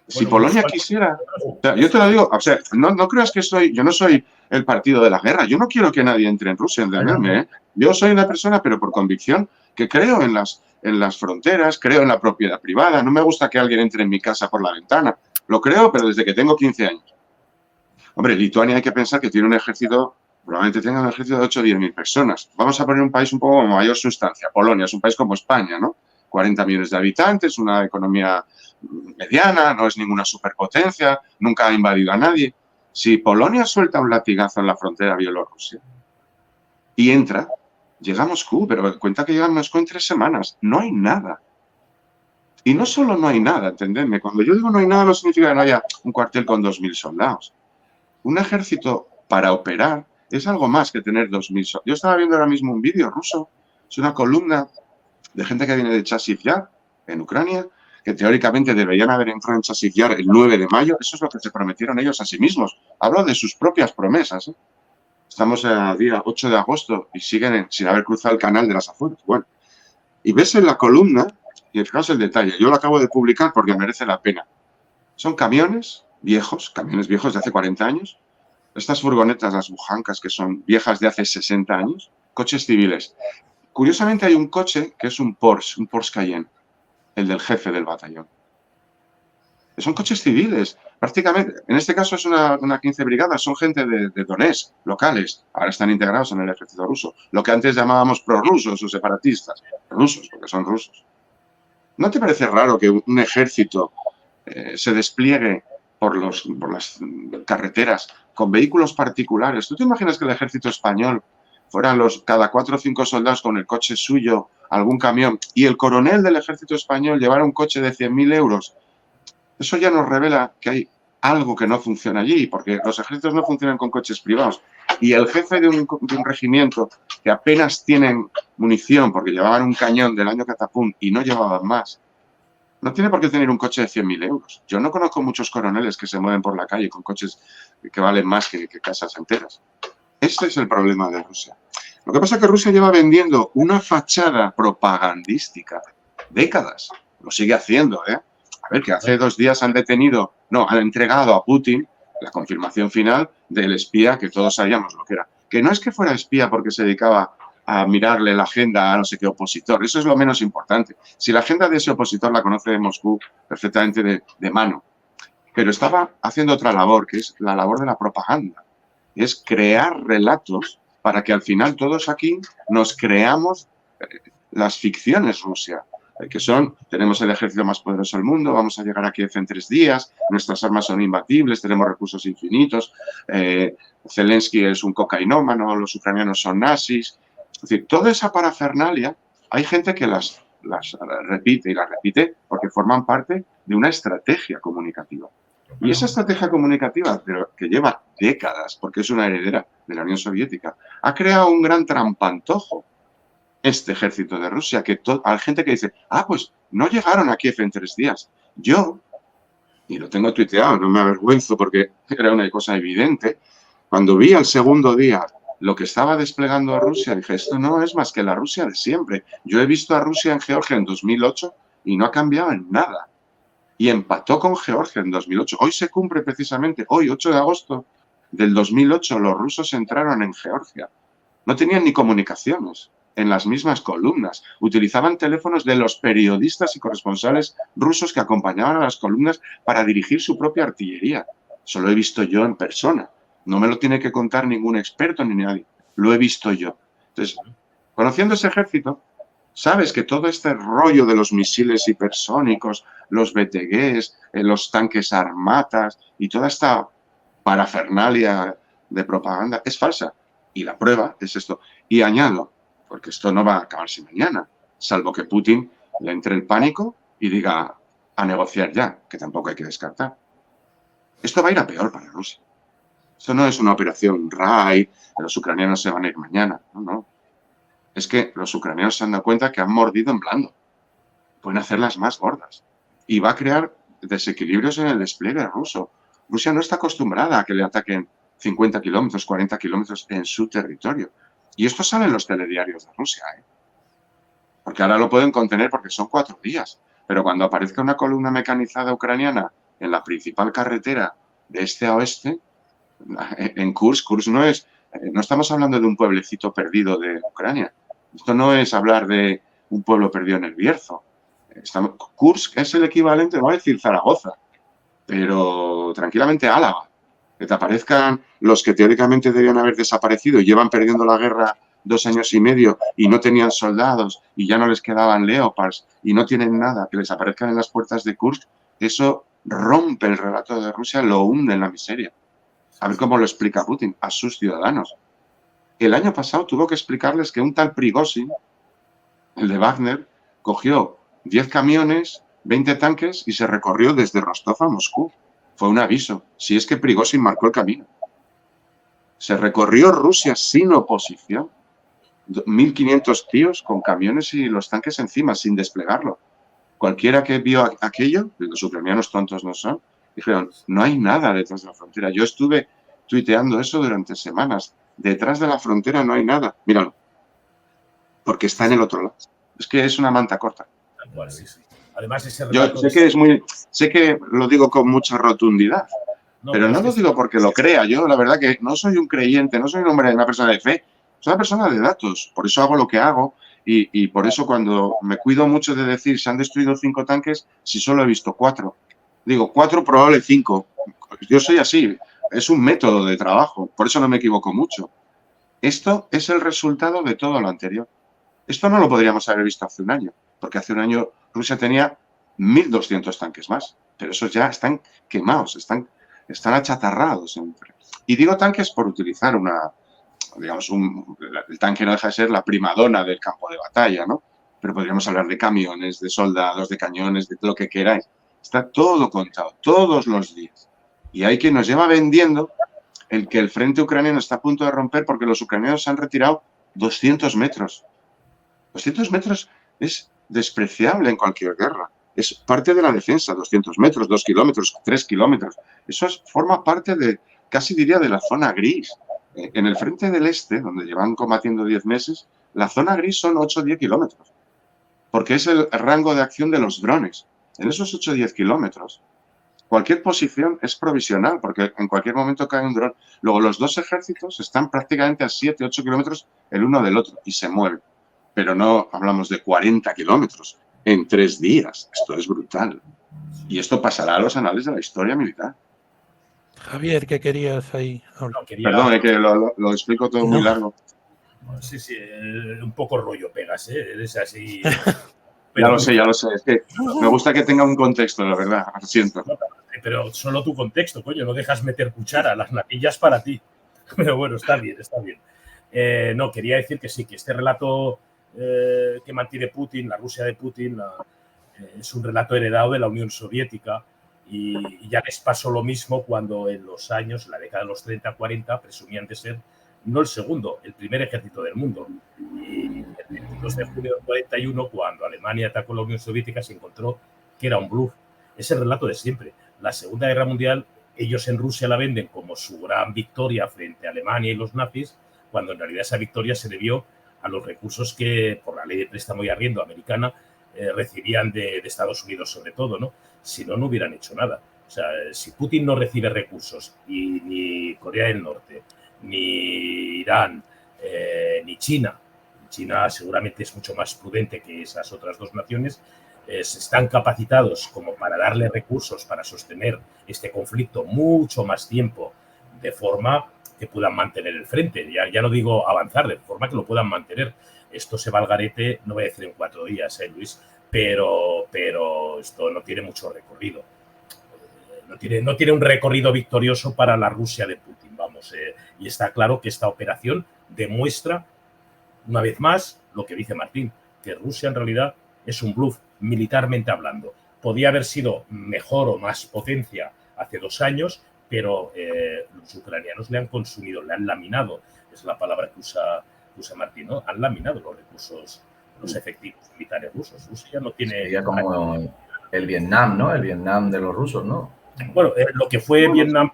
Si Polonia quisiera, o sea, yo te lo digo, o sea, no creas que yo no soy el partido de la guerra, yo no quiero que nadie entre en Rusia, engañarme, ¿eh? Yo soy una persona, pero por convicción, que creo en las fronteras, creo en la propiedad privada, no me gusta que alguien entre en mi casa por la ventana, lo creo, pero desde que tengo 15 años. Hombre, Lituania hay que pensar que tiene un ejército, probablemente tenga un ejército de 8 o 10.000 personas. Vamos a poner un país un poco con mayor sustancia, Polonia es un país como España, ¿no? 40 millones de habitantes, una economía mediana, no es ninguna superpotencia, nunca ha invadido a nadie. Si Polonia suelta un latigazo en la frontera Bielorrusia y entra, llega a Moscú, pero cuenta que llega a Moscú en 3 semanas. No hay nada. Y no solo no hay nada, entendedme. Cuando yo digo no hay nada, no significa que no haya un cuartel con 2.000 soldados. Un ejército para operar es algo más que tener 2.000 soldados. Yo estaba viendo ahora mismo un vídeo ruso, es una columna de gente que viene de Chasiv Yar, en Ucrania, que teóricamente deberían haber entrado en Chasiv Yar el 9 de mayo. Eso es lo que se prometieron ellos a sí mismos. Hablo de sus propias promesas, ¿eh? Estamos a día 8 de agosto y siguen sin haber cruzado el canal de las afueras. Bueno, y ves en la columna, y fijaos el detalle, yo lo acabo de publicar porque merece la pena. Son camiones viejos de hace 40 años, estas furgonetas, las bujancas, que son viejas de hace 60 años, coches civiles. Curiosamente hay un coche que es un Porsche Cayenne, el del jefe del batallón. Son coches civiles, prácticamente. En este caso es una 15 brigadas, son gente de Donetsk, locales. Ahora están integrados en el ejército ruso. Lo que antes llamábamos prorrusos o separatistas. Rusos, porque son rusos. ¿No te parece raro que un ejército se despliegue por las carreteras con vehículos particulares? ¿Tú te imaginas que el ejército español fueran cada 4 o 5 soldados con el coche suyo, algún camión, y el coronel del ejército español llevara un coche de 100.000 euros? Eso ya nos revela que hay algo que no funciona allí, porque los ejércitos no funcionan con coches privados. Y el jefe de un regimiento que apenas tienen munición porque llevaban un cañón del año Catapum y no llevaban más, no tiene por qué tener un coche de 100.000 euros. Yo no conozco muchos coroneles que se mueven por la calle con coches que valen más que casas enteras. Este es el problema de Rusia. Lo que pasa es que Rusia lleva vendiendo una fachada propagandística décadas. Lo sigue haciendo, ¿eh? A ver, que hace 2 días han entregado a Putin la confirmación final del espía que todos sabíamos lo que era. que no es que fuera espía porque se dedicaba a mirarle la agenda a no sé qué opositor, eso es lo menos importante. Si la agenda de ese opositor la conoce Moscú perfectamente de mano, pero estaba haciendo otra labor, que es la labor de la propaganda, es crear relatos para que al final todos aquí nos creamos las ficciones Rusia, que son, tenemos el ejército más poderoso del mundo, vamos a llegar a Kiev en 3 días, nuestras armas son imbatibles, tenemos recursos infinitos, Zelensky es un cocainómano, los ucranianos son nazis. Es decir, toda esa parafernalia, hay gente que las repite y las repite porque forman parte de una estrategia comunicativa. Y esa estrategia comunicativa, pero que lleva décadas, porque es una heredera de la Unión Soviética, ha creado un gran trampantojo este ejército de Rusia, que hay gente que dice, pues no llegaron a Kiev en 3 días. Yo, y lo tengo tuiteado, no me avergüenzo porque era una cosa evidente, cuando vi al segundo día lo que estaba desplegando a Rusia, dije, esto no es más que la Rusia de siempre. Yo he visto a Rusia en Georgia en 2008 y no ha cambiado en nada. Y empató con Georgia en 2008. Hoy se cumple precisamente, hoy, 8 de agosto del 2008, los rusos entraron en Georgia. No tenían ni comunicaciones en las mismas columnas. Utilizaban teléfonos de los periodistas y corresponsales rusos que acompañaban a las columnas para dirigir su propia artillería. Eso lo he visto yo en persona. No me lo tiene que contar ningún experto ni nadie. Lo he visto yo. Entonces, conociendo ese ejército, sabes que todo este rollo de los misiles hipersónicos, los BTGs, los tanques armatas y toda esta parafernalia de propaganda es falsa. Y la prueba es esto. Y añado, porque esto no va a acabarse mañana, salvo que Putin le entre el pánico y diga a negociar ya, que tampoco hay que descartar. Esto va a ir a peor para Rusia. Esto no es una operación RAI, los ucranianos se van a ir mañana. No. Es que los ucranianos se han dado cuenta que han mordido en blando. Pueden hacerlas más gordas. Y va a crear desequilibrios en el despliegue ruso. Rusia no está acostumbrada a que le ataquen 50 kilómetros, 40 kilómetros en su territorio. Y esto sale en los telediarios de Rusia, porque ahora lo pueden contener porque son 4 días. Pero cuando aparezca una columna mecanizada ucraniana en la principal carretera de este a oeste, en Kursk no estamos hablando de un pueblecito perdido de Ucrania. Esto no es hablar de un pueblo perdido en el Bierzo. Kursk es el equivalente, no voy a decir Zaragoza, pero tranquilamente Álava. Que te aparezcan los que teóricamente debían haber desaparecido y llevan perdiendo la guerra 2 años y medio y no tenían soldados y ya no les quedaban Leopards y no tienen nada, que les aparezcan en las puertas de Kursk, eso rompe el relato de Rusia, lo hunde en la miseria. A ver cómo lo explica Putin a sus ciudadanos. El año pasado tuvo que explicarles que un tal Prigozhin, el de Wagner, cogió 10 camiones, 20 tanques y se recorrió desde Rostov a Moscú. Fue un aviso. Si es que Prigozhin marcó el camino. Se recorrió Rusia sin oposición. 1.500 tíos con camiones y los tanques encima, sin desplegarlo. Cualquiera que vio aquello, los ucranianos tontos no son, dijeron, no hay nada detrás de la frontera. Yo estuve tuiteando eso durante semanas. Detrás de la frontera no hay nada. Míralo. Porque está en el otro lado. Es que es una manta corta. Bueno, sí. Además, yo sé que lo digo con mucha rotundidad, pero no lo digo porque lo crea. Yo, la verdad, que no soy un creyente, no soy una persona de fe, soy una persona de datos. Por eso hago lo que hago y por eso cuando me cuido mucho de decir se han destruido 5 tanques, si solo he visto 4. Digo, 4, probable 5. Yo soy así, es un método de trabajo, por eso no me equivoco mucho. Esto es el resultado de todo lo anterior. Esto no lo podríamos haber visto hace un año, porque hace un año Rusia tenía 1.200 tanques más, pero esos ya están quemados, están achatarrados. Y digo tanques por utilizar el tanque no deja de ser la primadona del campo de batalla, ¿no? Pero podríamos hablar de camiones, de soldados, de cañones, de lo que queráis. Está todo contado, todos los días. Y hay quien nos lleva vendiendo el que el frente ucraniano está a punto de romper porque los ucranianos se han retirado 200 metros. 200 metros es despreciable en cualquier guerra. Es parte de la defensa, 200 metros, 2 kilómetros, 3 kilómetros. Eso forma parte de, casi diría, de la zona gris. En el frente del este, donde llevan combatiendo 10 meses, la zona gris son 8 o 10 kilómetros. Porque es el rango de acción de los drones. En esos 8 o 10 kilómetros, cualquier posición es provisional, porque en cualquier momento cae un dron. Luego, los dos ejércitos están prácticamente a 7, 8 kilómetros el uno del otro y se mueven. Pero no hablamos de 40 kilómetros en 3 días. Esto es brutal. Y esto pasará a los anales de la historia militar. Javier, ¿qué querías ahí? No, Perdón, es que lo explico todo muy largo. Sí, un poco rollo pegas, eres así. Ya lo sé. Es que me gusta que tenga un contexto, la verdad, lo siento. Pero solo tu contexto, coño, no dejas meter cuchara, las natillas para ti. Pero bueno, está bien. No, quería decir que sí, que este relato que mantiene Putin, la Rusia de Putin, es un relato heredado de la Unión Soviética y ya les pasó lo mismo cuando en los años, la década de los 30-40, presumían de ser no el segundo, el primer ejército del mundo. Y el 22 de junio del 41, cuando Alemania atacó a la Unión Soviética, se encontró que era un bluff. Es el relato de siempre. La Segunda Guerra Mundial, ellos en Rusia la venden como su gran victoria frente a Alemania y los nazis, cuando en realidad esa victoria se debió a los recursos que, por la ley de préstamo y arriendo americana, recibían de Estados Unidos sobre todo, ¿no? Si no, no hubieran hecho nada. O sea, si Putin no recibe recursos y ni Corea del Norte, ni Irán, ni China seguramente es mucho más prudente que esas otras dos naciones, están capacitados como para darle recursos para sostener este conflicto mucho más tiempo de forma que puedan mantener el frente. Ya no digo avanzar, de forma que lo puedan mantener. Esto se va al garete, no voy a decir en 4 días, Luis, pero esto no tiene mucho recorrido. No tiene un recorrido victorioso para la Rusia de Putin, vamos. Y está claro que esta operación demuestra, una vez más, lo que dice Martín, que Rusia en realidad es un bluff, militarmente hablando. Podía haber sido mejor o más potencia hace 2 años, pero los ucranianos le han consumido, le han laminado, es la palabra que usa Martín, ¿no? Han laminado los recursos, los efectivos militares rusos. Rusia no tiene... Sería como el Vietnam, ¿no? El Vietnam de los rusos, ¿no? Bueno, lo que fue Vietnam,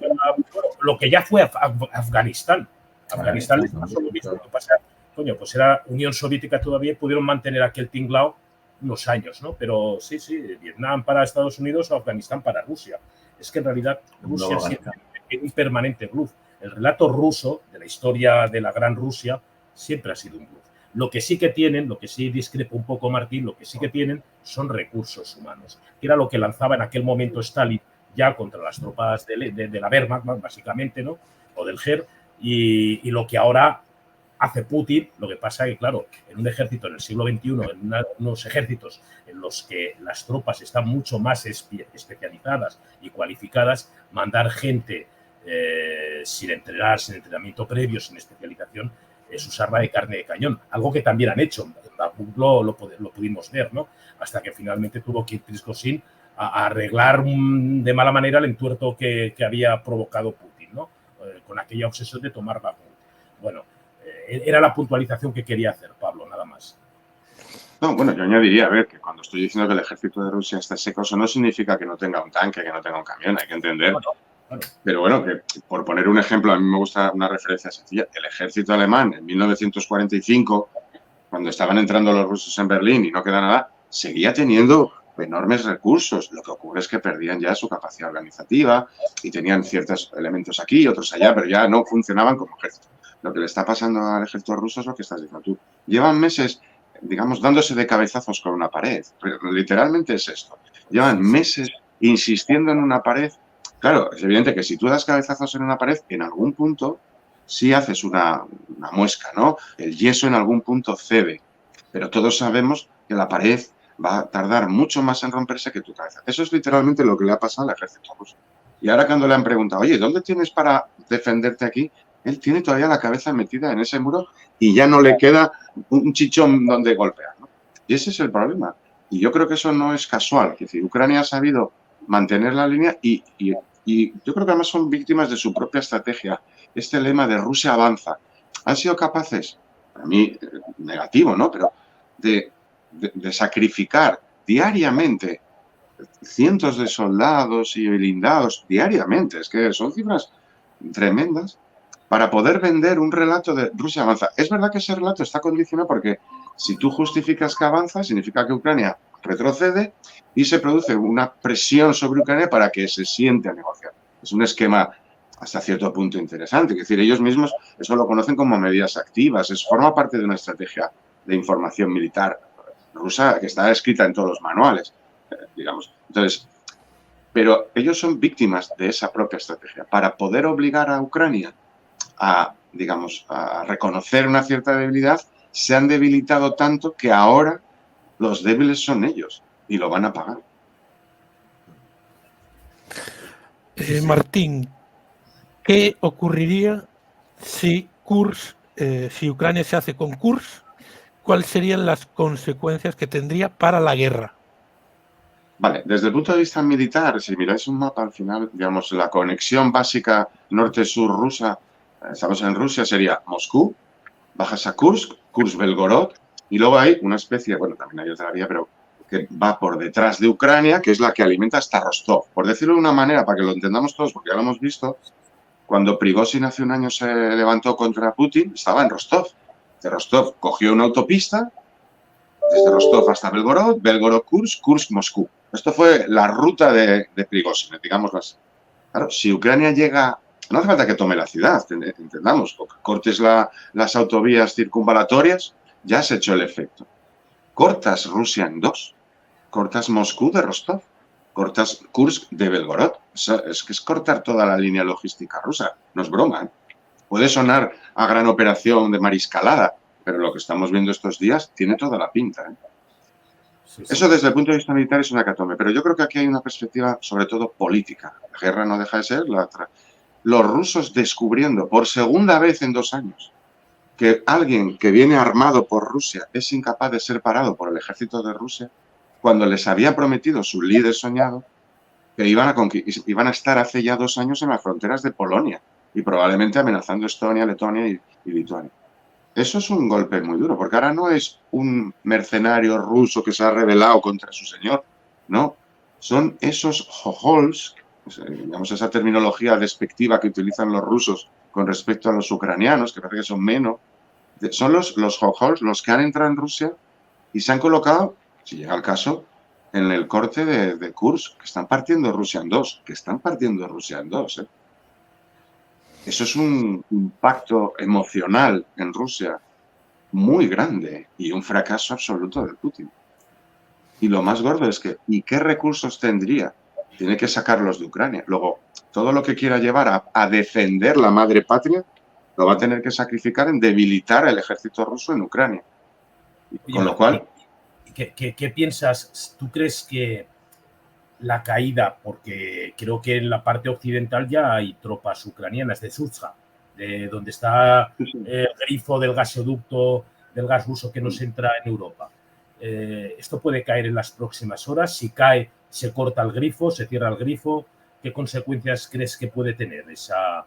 lo que ya fue Afganistán. Afganistán les pasó lo mismo. Lo que pasa, coño, pues era Unión Soviética todavía y pudieron mantener aquel tinglao unos años, ¿no? Pero sí, Vietnam para Estados Unidos o Afganistán para Rusia. Es que en realidad Rusia siempre es un permanente bluff. El relato ruso de la historia de la Gran Rusia siempre ha sido un bluff. Lo que sí que tienen, lo que sí discrepo un poco Martín, lo que sí que tienen son recursos humanos, que era lo que lanzaba en aquel momento Stalin ya contra las tropas de la Wehrmacht, básicamente, ¿no? O del GER, y lo que ahora hace Putin. Lo que pasa es que, claro, en un ejército en el siglo XXI, en unos ejércitos en los que las tropas están mucho más especializadas y cualificadas, mandar gente sin entrenar, sin entrenamiento previo, sin especialización, es usarla de carne de cañón. Algo que también han hecho. Lo pudimos ver, ¿no? Hasta que finalmente tuvo que ir Prigozhin a arreglar de mala manera el entuerto que había provocado Putin, ¿no? Con aquella obsesión de tomar Bakhmut. Bueno, era la puntualización que quería hacer, Pablo, nada más. No, bueno, yo añadiría, a ver, que cuando estoy diciendo que el ejército de Rusia está seco, eso no significa que no tenga un tanque, que no tenga un camión, hay que entender. Claro. Pero bueno, que por poner un ejemplo, a mí me gusta una referencia sencilla. El ejército alemán en 1945, cuando estaban entrando los rusos en Berlín y no queda nada, seguía teniendo enormes recursos. Lo que ocurre es que perdían ya su capacidad organizativa y tenían ciertos elementos aquí y otros allá, pero ya no funcionaban como ejército. Lo que le está pasando al ejército ruso es lo que estás diciendo tú. Llevan meses, digamos, dándose de cabezazos con una pared. Literalmente es esto. Llevan meses insistiendo en una pared. Claro, es evidente que si tú das cabezazos en una pared, en algún punto sí haces una muesca, ¿no? El yeso en algún punto cede. Pero todos sabemos que la pared va a tardar mucho más en romperse que tu cabeza. Eso es literalmente lo que le ha pasado al ejército ruso. Y ahora cuando le han preguntado, oye, ¿dónde tienes para defenderte aquí? Él tiene todavía la cabeza metida en ese muro y ya no le queda un chichón donde golpear, ¿no? Y ese es el problema. Y yo creo que eso no es casual. Es decir, Ucrania ha sabido mantener la línea y yo creo que además son víctimas de su propia estrategia. Este lema de Rusia avanza. Han sido capaces, para mí negativo, ¿no? Pero de sacrificar diariamente cientos de soldados y blindados diariamente. Es que son cifras tremendas para poder vender un relato de Rusia avanza. Es verdad que ese relato está condicionado porque si tú justificas que avanza, significa que Ucrania retrocede y se produce una presión sobre Ucrania para que se siente a negociar. Es un esquema hasta cierto punto interesante. Es decir, ellos mismos eso lo conocen como medidas activas. Forma parte de una estrategia de información militar rusa que está escrita en todos los manuales, digamos. Entonces, pero ellos son víctimas de esa propia estrategia. Para poder obligar a Ucrania a, digamos, a reconocer una cierta debilidad, se han debilitado tanto que ahora los débiles son ellos y lo van a pagar. Martín, ¿qué ocurriría si si Ucrania se hace con Kursk? ¿Cuáles serían las consecuencias que tendría para la guerra? Vale, desde el punto de vista militar, si miráis un mapa, al final, digamos, la conexión básica norte-sur rusa, estamos en Rusia, sería Moscú, bajas a Kursk, Kursk-Belgorod, y luego hay una especie, bueno, también hay otra vía, pero que va por detrás de Ucrania, que es la que alimenta hasta Rostov. Por decirlo de una manera, para que lo entendamos todos, porque ya lo hemos visto, cuando Prigozhin hace un año se levantó contra Putin, estaba en Rostov. De Rostov cogió una autopista, desde Rostov hasta Belgorod, Belgorod-Kursk, Kursk-Moscú. Esto fue la ruta de Prigozhin, digámoslo así. Claro, si Ucrania llega, no hace falta que tome la ciudad, entendamos, o que cortes las autovías circunvalatorias, ya has hecho el efecto. Cortas Rusia en dos, cortas Moscú de Rostov, cortas Kursk de Belgorod. Es que es cortar toda la línea logística rusa, no es broma, ¿eh? Puede sonar a gran operación de mariscalada, pero lo que estamos viendo estos días tiene toda la pinta, ¿eh? Sí. Eso desde el punto de vista militar es una hecatombe, pero yo creo que aquí hay una perspectiva sobre todo política. La guerra no deja de ser la otra. Los rusos descubriendo por segunda vez en 2 años que alguien que viene armado por Rusia es incapaz de ser parado por el ejército de Rusia, cuando les había prometido su líder soñado que iban a estar hace ya 2 años en las fronteras de Polonia y probablemente amenazando Estonia, Letonia y Lituania. Eso es un golpe muy duro, porque ahora no es un mercenario ruso que se ha rebelado contra su señor, no, son esos jojols, digamos esa terminología despectiva que utilizan los rusos con respecto a los ucranianos, que parece que son menos, son los jojols los que han entrado en Rusia y se han colocado, si llega el caso, en el corte de Kursk, que están partiendo Rusia en dos, ¿eh? Eso es un impacto emocional en Rusia muy grande y un fracaso absoluto de Putin. Y lo más gordo es que, ¿y qué recursos tendría? Tiene que sacarlos de Ucrania. Luego, todo lo que quiera llevar a defender la madre patria, lo va a tener que sacrificar en debilitar el ejército ruso en Ucrania. Con lo cual... ¿Qué piensas? ¿Tú crees que la caída, porque creo que en la parte occidental ya hay tropas ucranianas de Zuzja, de donde está el grifo del gasoducto del gas ruso que nos entra en Europa? ¿Esto puede caer en las próximas horas? Si cae, se corta el grifo, se cierra el grifo. ¿Qué consecuencias crees que puede tener esa...?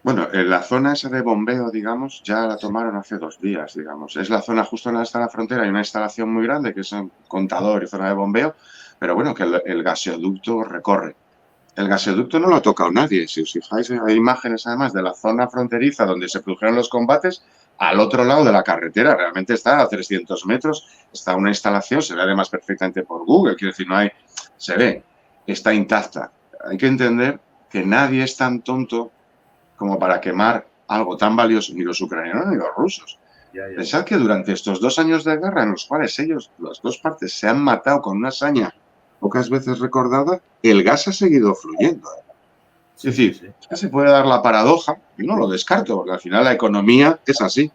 Bueno, la zona esa de bombeo, digamos, ya la tomaron hace 2 días, digamos. Es la zona justo donde está la frontera, hay una instalación muy grande que es un contador y zona de bombeo, pero bueno, que el gasoducto recorre. El gasoducto no lo ha tocado nadie. Si os fijáis, hay imágenes además de la zona fronteriza donde se produjeron los combates, al otro lado de la carretera. Realmente está a 300 metros, está una instalación, se ve además perfectamente por Google, quiero decir, no hay, se ve, está intacta. Hay que entender que nadie es tan tonto como para quemar algo tan valioso, ni los ucranianos ni los rusos. Pensad que durante estos 2 años de guerra, en los cuales ellos, las dos partes, se han matado con una hazaña pocas veces recordada, el gas ha seguido fluyendo. Es decir, es que se puede dar la paradoja, y no lo descarto, porque al final la economía es así.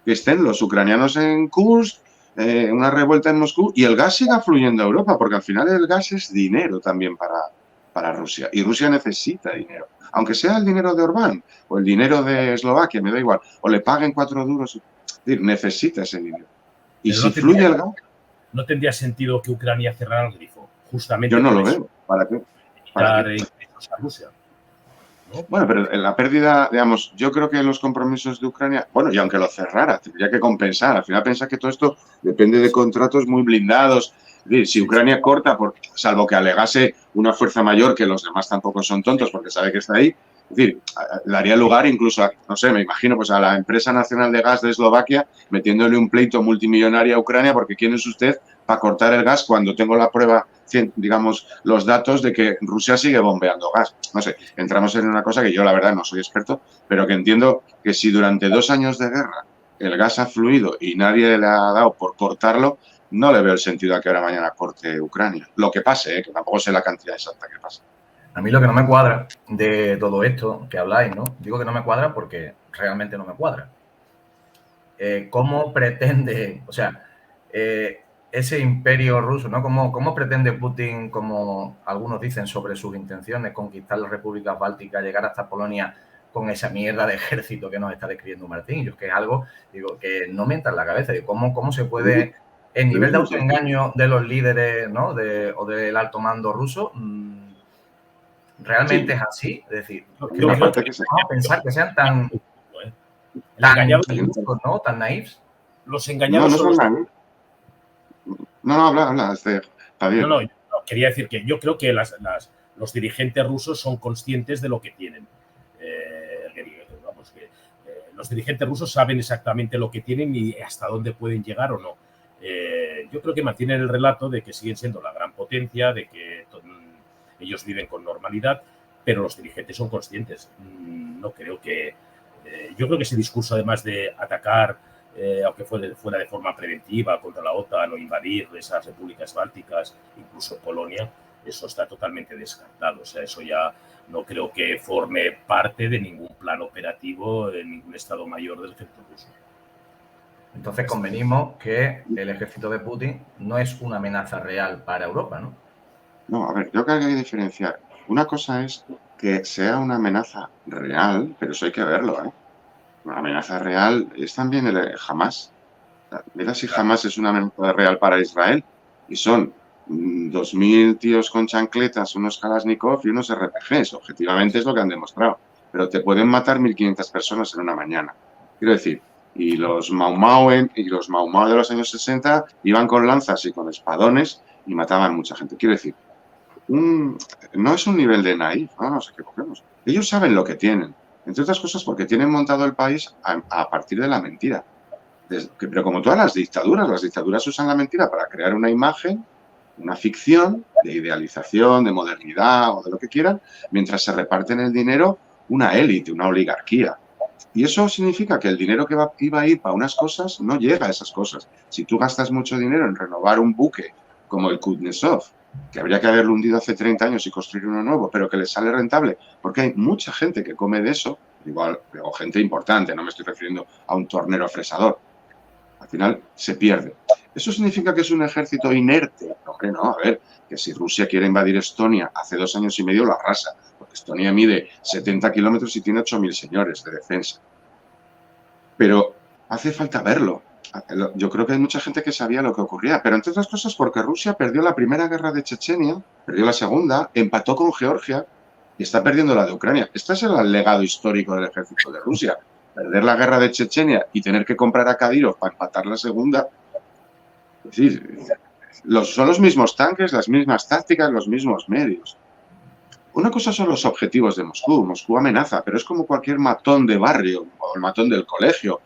Que estén los ucranianos en Kursk, una revuelta en Moscú, y el gas siga fluyendo a Europa, porque al final el gas es dinero también para Rusia, y Rusia necesita dinero. Aunque sea el dinero de Orbán, o el dinero de Eslovaquia, me da igual, o le paguen 4 duros, es decir, necesita ese dinero. Y si fluye el gas... ¿No tendría sentido que Ucrania cerrara el grifo? Justamente yo no lo veo. ¿Para qué? ¿Para qué? A Rusia, ¿no? Bueno, pero en la pérdida, digamos, yo creo que los compromisos de Ucrania, bueno, y aunque lo cerrara, tendría que compensar. Al final piensa que todo esto depende de contratos muy blindados. Es decir, si Ucrania corta, salvo que alegase una fuerza mayor, que los demás tampoco son tontos porque sabe que está ahí, Es decir, daría lugar incluso a, no sé, me imagino, pues a la empresa nacional de gas de Eslovaquia metiéndole un pleito multimillonario a Ucrania porque ¿quién es usted para cortar el gas cuando tengo la prueba, digamos, los datos de que Rusia sigue bombeando gas? No sé, entramos en una cosa que yo la verdad no soy experto, pero que entiendo que si durante 2 años de guerra el gas ha fluido y nadie le ha dado por cortarlo, no le veo el sentido a que ahora mañana corte Ucrania. Lo que pase, que tampoco sé la cantidad exacta que pasa. A mí lo que no me cuadra de todo esto que habláis, ¿no? Digo que no me cuadra porque realmente no me cuadra. ¿Cómo pretende, o sea, ese imperio ruso, ¿no? ¿Cómo pretende Putin, como algunos dicen sobre sus intenciones, conquistar las repúblicas bálticas, llegar hasta Polonia con esa mierda de ejército que nos está describiendo Martín? Yo es que es algo, digo, que no me entra en la cabeza. Digo, ¿cómo se puede, el nivel de autoengaño de los líderes, ¿no? O del alto mando ruso, realmente es así? Es decir, vamos a pensar que sean tan injustos, ¿no? Tan naifs. Los engañados no son naifs. No, habla, Javier. No, quería decir que yo creo que los dirigentes rusos son conscientes de lo que tienen. Los dirigentes rusos saben exactamente lo que tienen y hasta dónde pueden llegar o no. Yo creo que mantienen el relato de que siguen siendo la gran potencia, de que ellos viven con normalidad, pero los dirigentes son conscientes. No creo que... yo creo que ese discurso, además de atacar, aunque fuera de forma preventiva, contra la OTAN o invadir esas repúblicas bálticas, incluso Polonia, eso está totalmente descartado. O sea, eso ya no creo que forme parte de ningún plan operativo en ningún Estado Mayor del ejército ruso. Entonces convenimos que el ejército de Putin no es una amenaza real para Europa, ¿no? No, a ver, yo creo que hay que diferenciar. Una cosa es que sea una amenaza real, pero eso hay que verlo, ¿eh? Una amenaza real es también el Hamas. Mira si Hamas es una amenaza real para Israel y son 2.000 tíos con chancletas, unos Kalashnikov y unos RPGs. Objetivamente es lo que han demostrado. Pero te pueden matar 1.500 personas en una mañana. Quiero decir, y los Mau Mau de los años 60 iban con lanzas y con espadones y mataban mucha gente. Quiero decir, no es un nivel de naif, no nos equivoquemos. Ellos saben lo que tienen, entre otras cosas porque tienen montado el país a partir de la mentira. Pero como todas las dictaduras usan la mentira para crear una imagen, una ficción de idealización, de modernidad o de lo que quieran, mientras se reparten el dinero una élite, una oligarquía. Y eso significa que el dinero que iba a ir para unas cosas no llega a esas cosas. Si tú gastas mucho dinero en renovar un buque como el Kuznetsov, que habría que haberlo hundido hace 30 años y construir uno nuevo, pero que les sale rentable, porque hay mucha gente que come de eso, igual, o gente importante, no me estoy refiriendo a un tornero fresador, al final se pierde. ¿Eso significa que es un ejército inerte? Hombre, no, a ver, que si Rusia quiere invadir Estonia hace 2 años y medio lo arrasa, porque Estonia mide 70 kilómetros y tiene 8.000 señores de defensa. Pero hace falta verlo. Yo creo que hay mucha gente que sabía lo que ocurría, pero entre otras cosas porque Rusia perdió la primera guerra de Chechenia, perdió la segunda, empató con Georgia y está perdiendo la de Ucrania. Este es el legado histórico del ejército de Rusia. Perder la guerra de Chechenia y tener que comprar a Kadyrov para empatar la segunda. Es decir, son los mismos tanques, las mismas tácticas, los mismos medios. Una cosa son los objetivos de Moscú. Moscú amenaza, pero es como cualquier matón de barrio o el matón del colegio.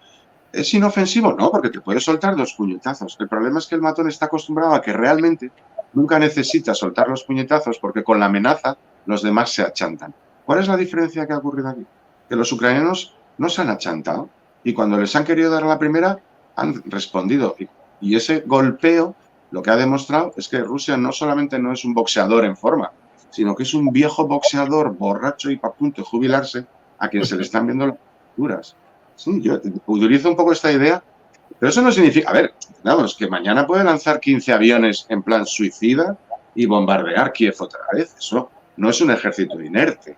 ¿Es inofensivo? No, porque te puede soltar 2 puñetazos. El problema es que el matón está acostumbrado a que realmente nunca necesita soltar los puñetazos porque con la amenaza los demás se achantan. ¿Cuál es la diferencia que ha ocurrido aquí? Que los ucranianos no se han achantado y cuando les han querido dar la primera han respondido. Y ese golpeo lo que ha demostrado es que Rusia no solamente no es un boxeador en forma, sino que es un viejo boxeador borracho y a punto de jubilarse a quien se le están viendo las duras. Sí, yo utilizo un poco esta idea, pero eso no significa, a ver, vamos, que mañana puede lanzar 15 aviones en plan suicida y bombardear Kiev otra vez. Eso no es un ejército inerte,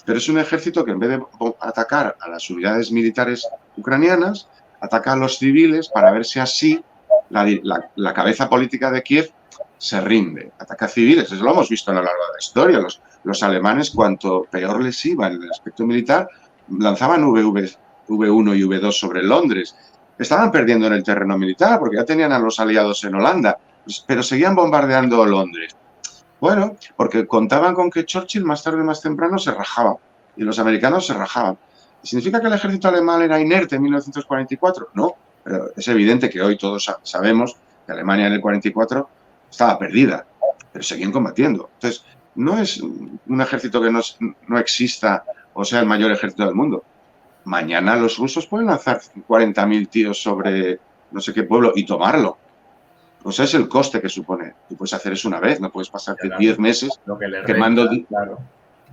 pero es un ejército que en vez de atacar a las unidades militares ucranianas, ataca a los civiles para ver si así la cabeza política de Kiev se rinde. Ataca a civiles, eso lo hemos visto a lo largo de la historia. Los alemanes, cuanto peor les iba en el aspecto militar, lanzaban V1 y V2 sobre Londres. Estaban perdiendo en el terreno militar porque ya tenían a los aliados en Holanda, pero seguían bombardeando Londres. Bueno, porque contaban con que Churchill más tarde o más temprano se rajaba y los americanos se rajaban. ¿Significa que el ejército alemán era inerte en 1944? No, pero es evidente que hoy todos sabemos que Alemania en el 44 estaba perdida, pero seguían combatiendo. Entonces, no es un ejército que no exista o sea el mayor ejército del mundo. Mañana los rusos pueden lanzar 40.000 tíos sobre no sé qué pueblo y tomarlo. O sea, es el coste que supone. Tú puedes hacer eso una vez, no puedes pasarte 10 meses quemando. Claro.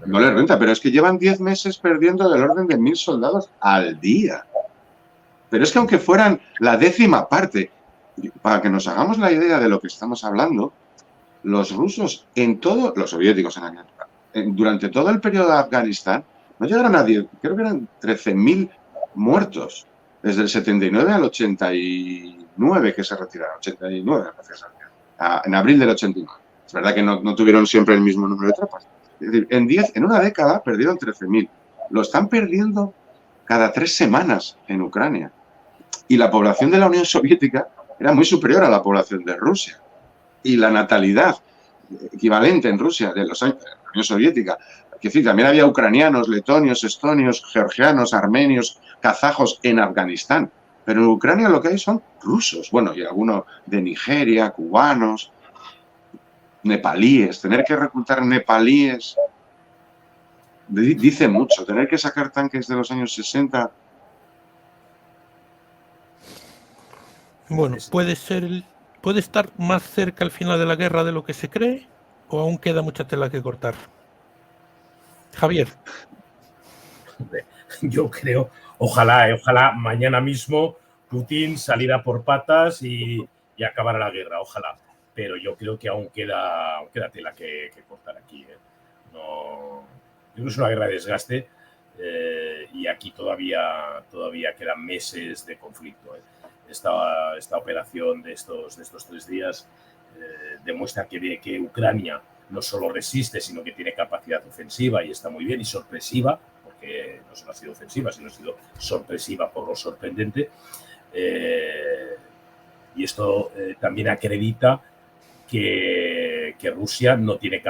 No les renta, pero es que llevan 10 meses perdiendo del orden de 1.000 soldados al día. Pero es que aunque fueran la 10ª parte, para que nos hagamos la idea de lo que estamos hablando, los rusos los soviéticos durante todo el periodo de Afganistán, no llegaron a 10, creo que eran 13.000 muertos, desde el 79 al 89 que se retiraron, 89 en abril del 89. Es verdad que no tuvieron siempre el mismo número de tropas. Es decir, en una década perdieron 13.000. Lo están perdiendo cada 3 semanas en Ucrania. Y la población de la Unión Soviética era muy superior a la población de Rusia. Y la natalidad equivalente en Rusia de la Unión Soviética, que sí, también había ucranianos, letonios, estonios, georgianos, armenios, kazajos en Afganistán. Pero en Ucrania lo que hay son rusos. Bueno, y algunos de Nigeria, cubanos, nepalíes. Tener que reclutar nepalíes dice mucho. Tener que sacar tanques de los años 60. Bueno, puede estar más cerca al final de la guerra de lo que se cree, o aún queda mucha tela que cortar. Javier. Yo creo, ojalá mañana mismo Putin saliera por patas y acabara la guerra, ojalá. Pero yo creo que aún queda tela que cortar aquí. No, yo creo que es una guerra de desgaste y aquí todavía quedan meses de conflicto. Esta operación de estos 3 días demuestra que Ucrania no solo resiste, sino que tiene capacidad ofensiva y está muy bien, y sorpresiva, porque no solo ha sido ofensiva, sino ha sido sorpresiva por lo sorprendente. Y esto también acredita que Rusia no tiene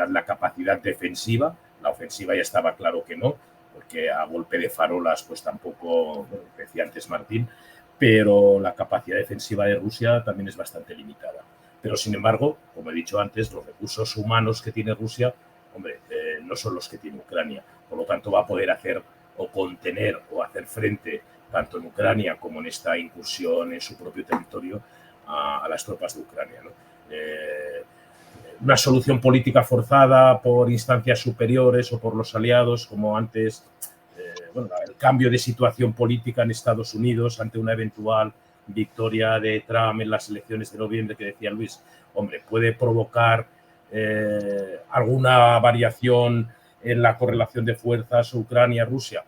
la capacidad defensiva. La ofensiva ya estaba claro que no, porque a golpe de farolas pues tampoco, decía antes Martín, pero la capacidad defensiva de Rusia también es bastante limitada. Pero, sin embargo, como he dicho antes, los recursos humanos que tiene Rusia, no son los que tiene Ucrania. Por lo tanto, va a poder hacer o contener o hacer frente, tanto en Ucrania como en esta incursión en su propio territorio, a las tropas de Ucrania, ¿no? Una solución política forzada por instancias superiores o por los aliados, como antes, el cambio de situación política en Estados Unidos ante una eventual victoria de Trump en las elecciones de noviembre, que decía Luis, puede provocar alguna variación en la correlación de fuerzas Ucrania-Rusia.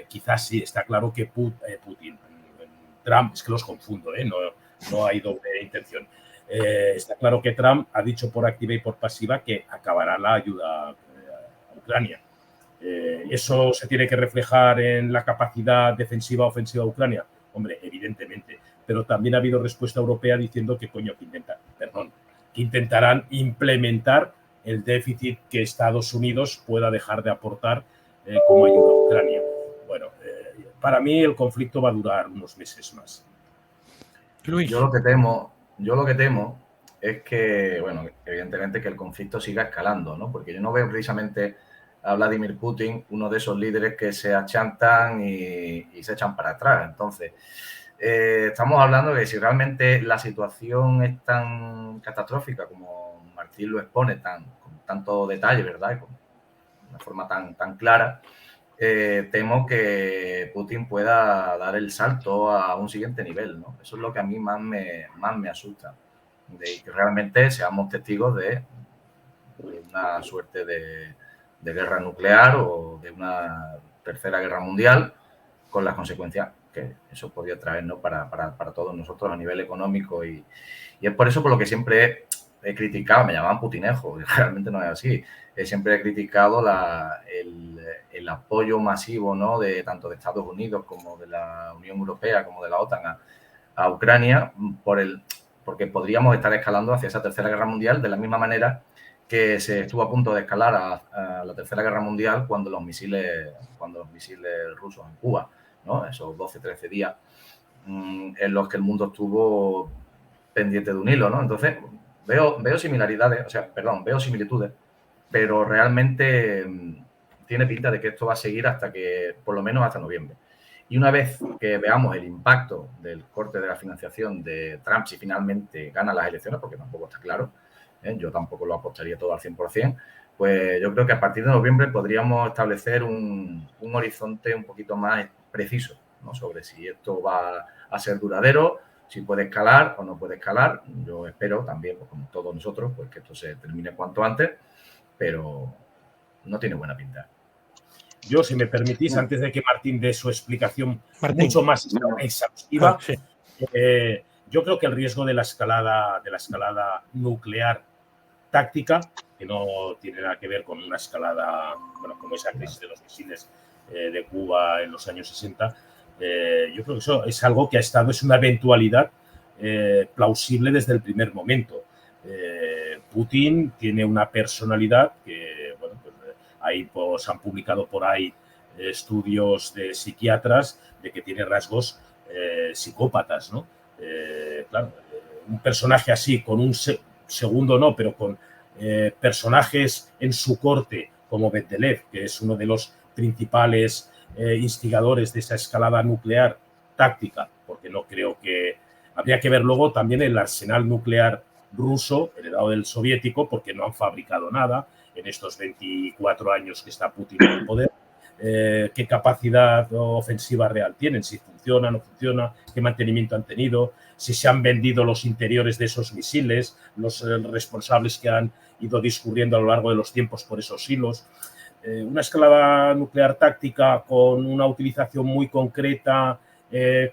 Quizás sí, está claro que Trump, es que los confundo, no hay doble intención. Está claro que Trump ha dicho por activa y por pasiva que acabará la ayuda a Ucrania. ¿Eso se tiene que reflejar en la capacidad defensiva o ofensiva de Ucrania? Evidentemente. Pero también ha habido respuesta europea diciendo que intentarán implementar el déficit que Estados Unidos pueda dejar de aportar como ayuda a Ucrania. Para mí el conflicto va a durar unos meses más. Luis. Yo lo que temo es que, evidentemente que el conflicto siga escalando, ¿no? Porque yo no veo precisamente a Vladimir Putin uno de esos líderes que se achantan y se echan para atrás. Entonces, estamos hablando de que si realmente la situación es tan catastrófica como Martín lo expone, con tanto detalle, ¿verdad? Y con una forma tan clara, temo que Putin pueda dar el salto a un siguiente nivel, ¿no? Eso es lo que a mí más me asusta, de que realmente seamos testigos de una suerte de guerra nuclear o de una tercera guerra mundial, con las consecuencias que eso podría traer, ¿no? para todos nosotros a nivel económico, y es por eso por lo que siempre he criticado, me llamaban putinejo, realmente no es así, siempre he criticado el apoyo masivo, ¿no? Tanto de Estados Unidos como de la Unión Europea como de la OTAN a Ucrania, porque podríamos estar escalando hacia esa tercera guerra mundial de la misma manera que se estuvo a punto de escalar a la Tercera Guerra Mundial cuando los misiles rusos en Cuba, ¿no? Esos 12-13 días en los que el mundo estuvo pendiente de un hilo, ¿no? Entonces, veo similitudes, pero realmente tiene pinta de que esto va a seguir por lo menos hasta noviembre. Y una vez que veamos el impacto del corte de la financiación de Trump, si finalmente gana las elecciones, porque tampoco está claro, yo tampoco lo apostaría todo al 100%, pues yo creo que a partir de noviembre podríamos establecer un horizonte un poquito más preciso, ¿no? Sobre si esto va a ser duradero, si puede escalar o no puede escalar. Yo espero también, pues, como todos nosotros, pues que esto se termine cuanto antes, pero no tiene buena pinta. Yo, si me permitís, antes de que Martín dé su explicación mucho más exhaustiva, yo creo que el riesgo de la escalada nuclear táctica, que no tiene nada que ver con una escalada, bueno, como esa crisis de los misiles de Cuba en los años 60, yo creo que eso es algo que es una eventualidad plausible desde el primer momento. Putin tiene una personalidad que, bueno, pues, ahí pues, han publicado por ahí estudios de psiquiatras de que tiene rasgos psicópatas, ¿no? Claro, un personaje así, con un segundo no, pero con personajes en su corte, como Medvedev, que es uno de los principales instigadores de esa escalada nuclear táctica, porque no creo que... Habría que ver luego también el arsenal nuclear ruso, heredado del soviético, porque no han fabricado nada en estos 24 años que está Putin en el poder. Qué capacidad ofensiva real tienen, si funciona, no funciona, qué mantenimiento han tenido, si se han vendido los interiores de esos misiles, los responsables que han ido discurriendo a lo largo de los tiempos por esos hilos. Una escalada nuclear táctica con una utilización muy concreta,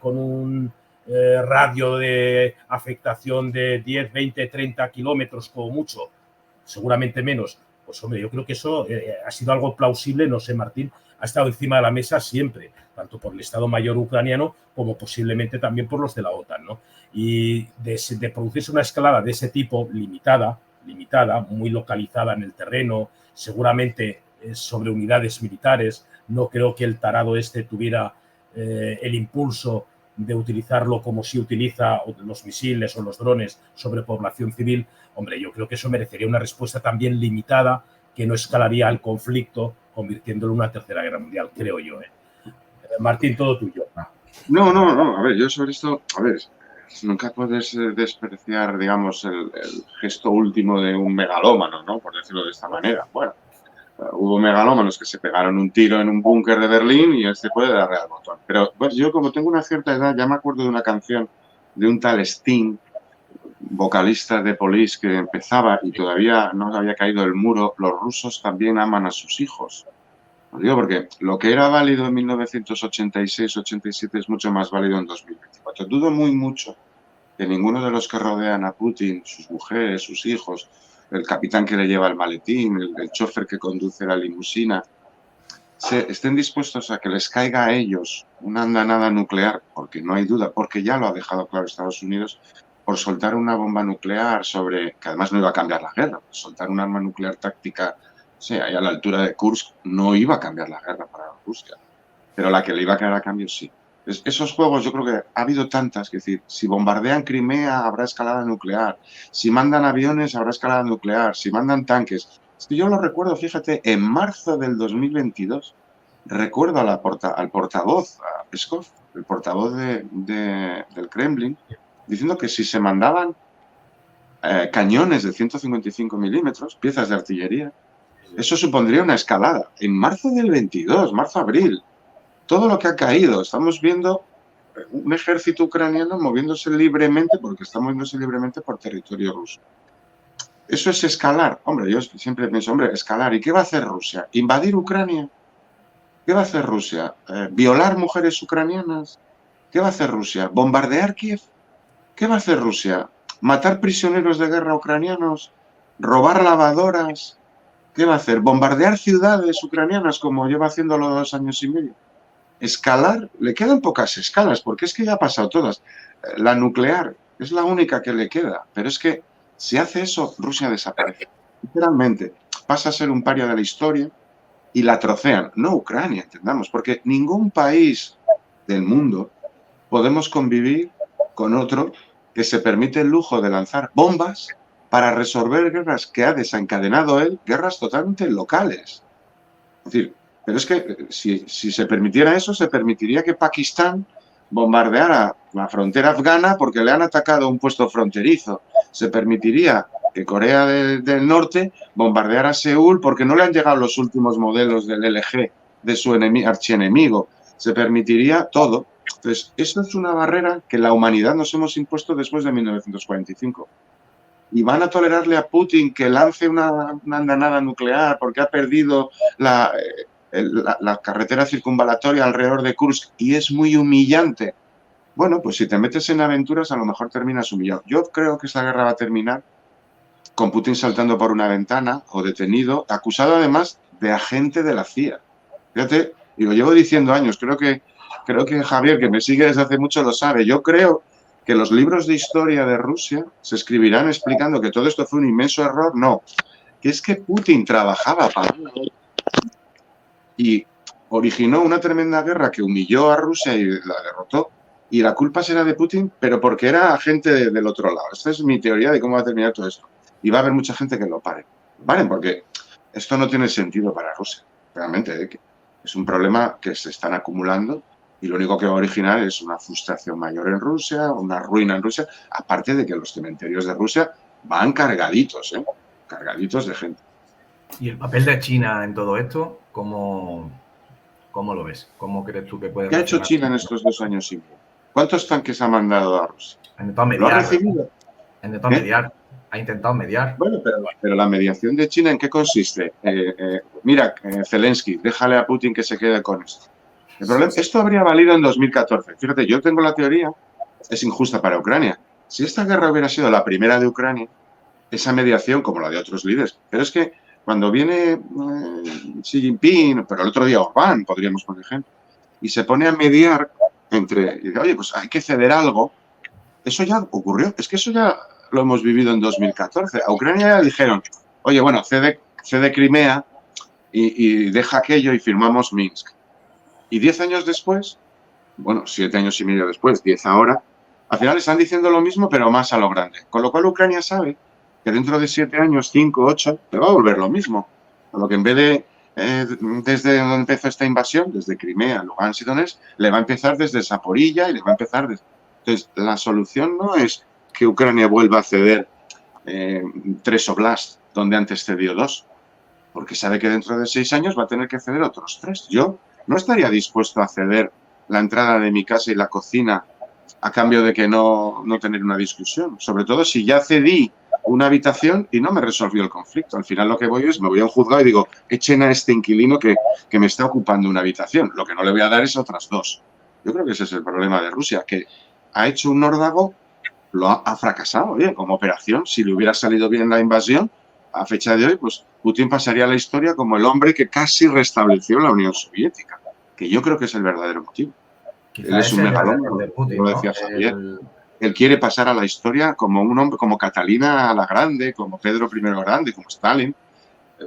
con un radio de afectación de 10, 20, 30 kilómetros como mucho, seguramente menos. Pues hombre, yo creo que eso ha sido algo plausible, no sé, Martín, ha estado encima de la mesa siempre, tanto por el Estado Mayor ucraniano como posiblemente también por los de la OTAN, ¿no? Y de producirse una escalada de ese tipo limitada, muy localizada en el terreno, seguramente sobre unidades militares, no creo que el tarado tuviera el impulso de utilizarlo como si utiliza los misiles o los drones sobre población civil. Hombre, yo creo que eso merecería una respuesta también limitada, que no escalaría al conflicto, convirtiéndolo en una tercera guerra mundial, creo yo. Martín, todo tuyo. No. A ver, yo sobre esto, nunca puedes despreciar, digamos, el gesto último de un megalómano, ¿no? Por decirlo de esta manera. Bueno, hubo megalómanos que se pegaron un tiro en un búnker de Berlín y puede darle al botón. Pero pues, yo, como tengo una cierta edad, ya me acuerdo de una canción de un tal Sting, vocalista de Police, que empezaba y todavía no había caído el muro: los rusos también aman a sus hijos. Lo digo porque lo que era válido en 1986-87 es mucho más válido en 2024. Dudo muy mucho que ninguno de los que rodean a Putin, sus mujeres, sus hijos, el capitán que le lleva el maletín, el chofer que conduce la limusina, estén dispuestos a que les caiga a ellos una andanada nuclear, porque no hay duda, porque ya lo ha dejado claro Estados Unidos, por soltar una bomba nuclear que además no iba a cambiar la guerra, soltar un arma nuclear táctica, ahí a la altura de Kursk, no iba a cambiar la guerra para Rusia, pero la que le iba a quedar a cambio sí. Esos juegos, yo creo que ha habido tantas, que decir, si bombardean Crimea habrá escalada nuclear, si mandan aviones habrá escalada nuclear, si mandan tanques. Es que yo lo recuerdo, fíjate, en marzo del 2022, recuerdo al portavoz, a Peskov, el portavoz del Kremlin, diciendo que si se mandaban cañones de 155 milímetros, piezas de artillería, eso supondría una escalada. En marzo del 22, marzo-abril, todo lo que ha caído, estamos viendo un ejército ucraniano moviéndose libremente, porque está moviéndose libremente por territorio ruso. Eso es escalar. Hombre, yo siempre pienso, escalar. ¿Y qué va a hacer Rusia? ¿Invadir Ucrania? ¿Qué va a hacer Rusia? ¿Violar mujeres ucranianas? ¿Qué va a hacer Rusia? ¿Bombardear Kiev? ¿Qué va a hacer Rusia? ¿Matar prisioneros de guerra ucranianos? ¿Robar lavadoras? ¿Qué va a hacer? ¿Bombardear ciudades ucranianas como lleva haciéndolo 2 años y medio? Escalar, le quedan pocas escalas, porque es que ya ha pasado todas. La nuclear es la única que le queda, pero es que si hace eso, Rusia desaparece. literalmente, pasa a ser un paria de la historia y la trocean. No Ucrania, entendamos, porque ningún país del mundo podemos convivir con otro que se permite el lujo de lanzar bombas para resolver guerras que ha desencadenado él, guerras totalmente locales. Es decir, pero es que si se permitiera eso, se permitiría que Pakistán bombardeara la frontera afgana porque le han atacado un puesto fronterizo. Se permitiría que Corea del Norte bombardeara Seúl porque no le han llegado los últimos modelos del LG de su archienemigo. Se permitiría todo. Entonces, eso es una barrera que la humanidad nos hemos impuesto después de 1945. Y van a tolerarle a Putin que lance una andanada nuclear porque ha perdido la carretera circunvalatoria alrededor de Kursk y es muy humillante. Bueno, pues si te metes en aventuras a lo mejor terminas humillado. Yo creo que esta guerra va a terminar con Putin saltando por una ventana o detenido, acusado además de agente de la CIA. Fíjate, y lo llevo diciendo años, creo que Javier, que me sigue desde hace mucho, lo sabe. Yo creo que los libros de historia de Rusia se escribirán explicando que todo esto fue un inmenso error. No, que es que Putin trabajaba para y originó una tremenda guerra que humilló a Rusia y la derrotó. Y la culpa será de Putin, pero porque era agente del otro lado. Esta es mi teoría de cómo va a terminar todo esto. Y va a haber mucha gente que lo pare. Paren, porque esto no tiene sentido para Rusia. Realmente, es un problema que se están acumulando y lo único que va a originar es una frustración mayor en Rusia, una ruina en Rusia, aparte de que los cementerios de Rusia van cargaditos, cargaditos de gente. ¿Y el papel de China en todo esto, cómo lo ves? ¿Cómo crees tú que puede ¿Qué ha hecho China en estos 2 años y medio? ¿Cuántos tanques ha mandado a Rusia? Ha intentado mediar. ¿Lo ha recibido? Ha intentado mediar. Ha intentado mediar. Bueno, pero la mediación de China, ¿en qué consiste? Mira, Zelensky, déjale a Putin que se quede con esto. El problema, esto habría valido en 2014. Fíjate, yo tengo la teoría, es injusta para Ucrania. Si esta guerra hubiera sido la primera de Ucrania, esa mediación, como la de otros líderes, pero es que cuando viene Xi Jinping, pero el otro día Orbán, podríamos poner ejemplo, y se pone a mediar entre, y dice, oye, pues hay que ceder algo, eso ya ocurrió, es que eso ya lo hemos vivido en 2014. A Ucrania ya dijeron, oye, bueno, cede Crimea y deja aquello y firmamos Minsk. Y 10 años después, bueno, 7 años y medio después, 10 ahora, al final están diciendo lo mismo, pero más a lo grande. Con lo cual Ucrania sabe que dentro de 7 años, 5, 8, le va a volver lo mismo. Con lo que en vez de desde donde empezó esta invasión, desde Crimea, Lugansk y Donetsk, le va a empezar desde Zaporilla y le va a empezar desde... Entonces, la solución no es que Ucrania vuelva a ceder 3 oblasts donde antes cedió 2, porque sabe que dentro de 6 años va a tener que ceder otros 3. Yo no estaría dispuesto a ceder la entrada de mi casa y la cocina a cambio de que no tener una discusión. Sobre todo si ya cedí una habitación y no me resolvió el conflicto. Al final lo que voy es, me voy a un juzgado y digo, echen a este inquilino que me está ocupando una habitación. Lo que no le voy a dar es otras 2. Yo creo que ese es el problema de Rusia, que ha hecho un órdago, lo ha fracasado bien como operación. Si le hubiera salido bien la invasión, a fecha de hoy, pues Putin pasaría a la historia como el hombre que casi restableció la Unión Soviética, que yo creo que es el verdadero motivo. Él es un megalómano, lo decía Javier. Él quiere pasar a la historia como un hombre, como Catalina la Grande, como Pedro I Grande, como Stalin.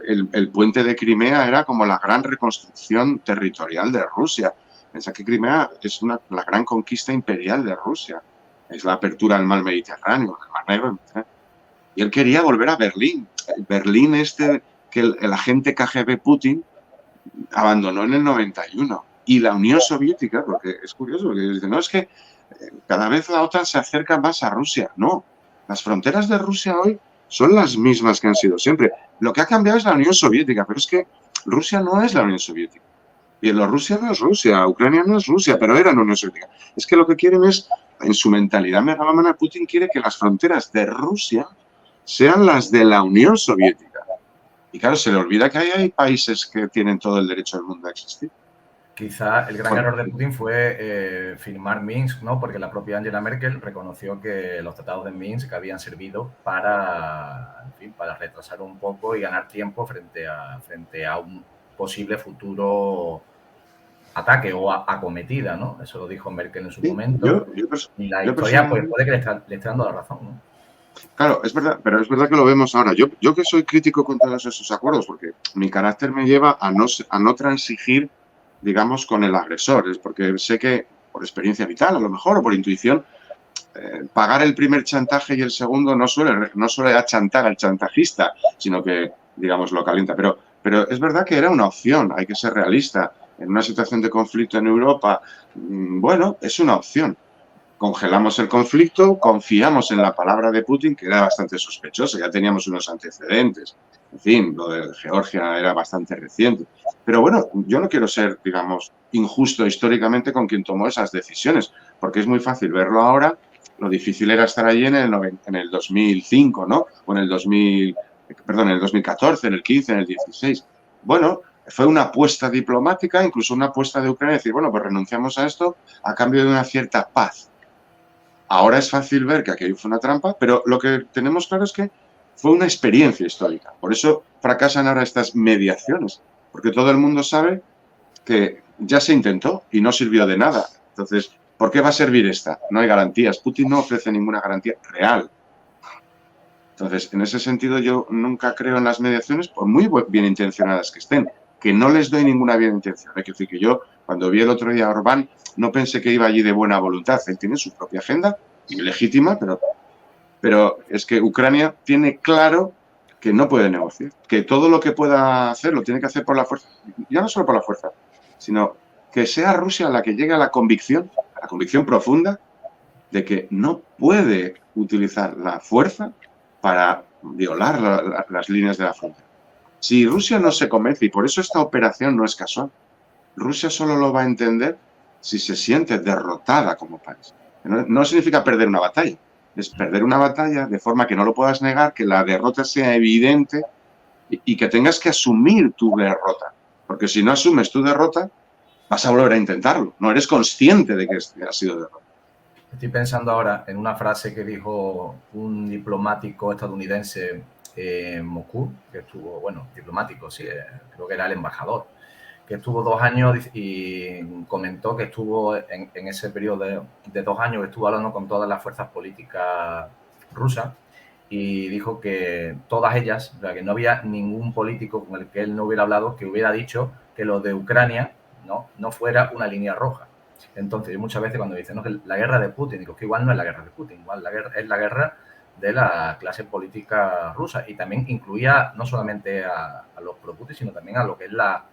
El puente de Crimea era como la gran reconstrucción territorial de Rusia. Piensa que Crimea es la gran conquista imperial de Rusia. Es la apertura al mar Mediterráneo, al mar Negro. Y él quería volver a Berlín. Berlín que el agente KGB Putin abandonó en el 91. Y la Unión Soviética, porque es curioso, porque dice, no, es que cada vez la OTAN se acerca más a Rusia. No, las fronteras de Rusia hoy son las mismas que han sido siempre. Lo que ha cambiado es la Unión Soviética, pero es que Rusia no es la Unión Soviética. Bielorrusia no es Rusia, Ucrania no es Rusia, pero era la Unión Soviética. Es que lo que quieren es, en su mentalidad megalómana, Putin quiere que las fronteras de Rusia sean las de la Unión Soviética. Y claro, se le olvida que hay países que tienen todo el derecho del mundo a existir. Quizá el gran error de Putin fue firmar Minsk, ¿no? Porque la propia Angela Merkel reconoció que los tratados de Minsk habían servido para retrasar un poco y ganar tiempo frente a un posible futuro ataque o acometida, ¿no? Eso lo dijo Merkel en su momento. Y la historia pues, puede que le esté dando la razón, ¿no? Claro, es verdad, pero es verdad que lo vemos ahora. Yo que soy crítico con todos esos acuerdos, porque mi carácter me lleva a no transigir, digamos, con el agresor. Es porque sé que, por experiencia vital a lo mejor, o por intuición, pagar el primer chantaje y el segundo no suele achantar al chantajista, sino que, digamos, lo calienta. Pero es verdad que era una opción, hay que ser realista. En una situación de conflicto en Europa, bueno, es una opción. Congelamos el conflicto, confiamos en la palabra de Putin, que era bastante sospechosa, ya teníamos unos antecedentes. En fin, lo de Georgia era bastante reciente. Pero bueno, yo no quiero ser, digamos, injusto históricamente con quien tomó esas decisiones, porque es muy fácil verlo ahora. Lo difícil era estar allí en el 2005, ¿no? O en el 2014, en el 15, en el 16. Bueno, fue una apuesta diplomática, incluso una apuesta de Ucrania, decir, bueno, pues renunciamos a esto a cambio de una cierta paz. Ahora es fácil ver que aquello fue una trampa, pero lo que tenemos claro es que fue una experiencia histórica. Por eso fracasan ahora estas mediaciones, porque todo el mundo sabe que ya se intentó y no sirvió de nada. Entonces, ¿por qué va a servir esta? No hay garantías. Putin no ofrece ninguna garantía real. Entonces, en ese sentido, yo nunca creo en las mediaciones, por muy bien intencionadas que estén, que no les doy ninguna bien intención. Hay que decir que yo, cuando vi el otro día a Orbán, no pensé que iba allí de buena voluntad. Él tiene su propia agenda, legítima, pero es que Ucrania tiene claro que no puede negociar, que todo lo que pueda hacer lo tiene que hacer por la fuerza. Ya no solo por la fuerza, sino que sea Rusia la que llegue a la convicción profunda de que no puede utilizar la fuerza para violar las líneas de la frontera. Si Rusia no se convence, y por eso esta operación no es casual, Rusia solo lo va a entender si se siente derrotada como país. No significa perder una batalla, es perder una batalla de forma que no lo puedas negar, que la derrota sea evidente y que tengas que asumir tu derrota. Porque si no asumes tu derrota, vas a volver a intentarlo. No eres consciente de que ha sido derrota. Estoy pensando ahora en una frase que dijo un diplomático estadounidense en Moscú, que estuvo, bueno, diplomático, sí, creo que era el embajador, que estuvo 2 años y comentó que estuvo en ese periodo de 2 años, que estuvo hablando con todas las fuerzas políticas rusas y dijo que todas ellas, o sea, que no había ningún político con el que él no hubiera hablado que hubiera dicho que lo de Ucrania no fuera una línea roja. Entonces, yo muchas veces cuando dicen, no, que la guerra de Putin, digo que igual no es la guerra de Putin, igual es la guerra de la clase política rusa y también incluía no solamente a los pro-Putin, sino también a lo que es la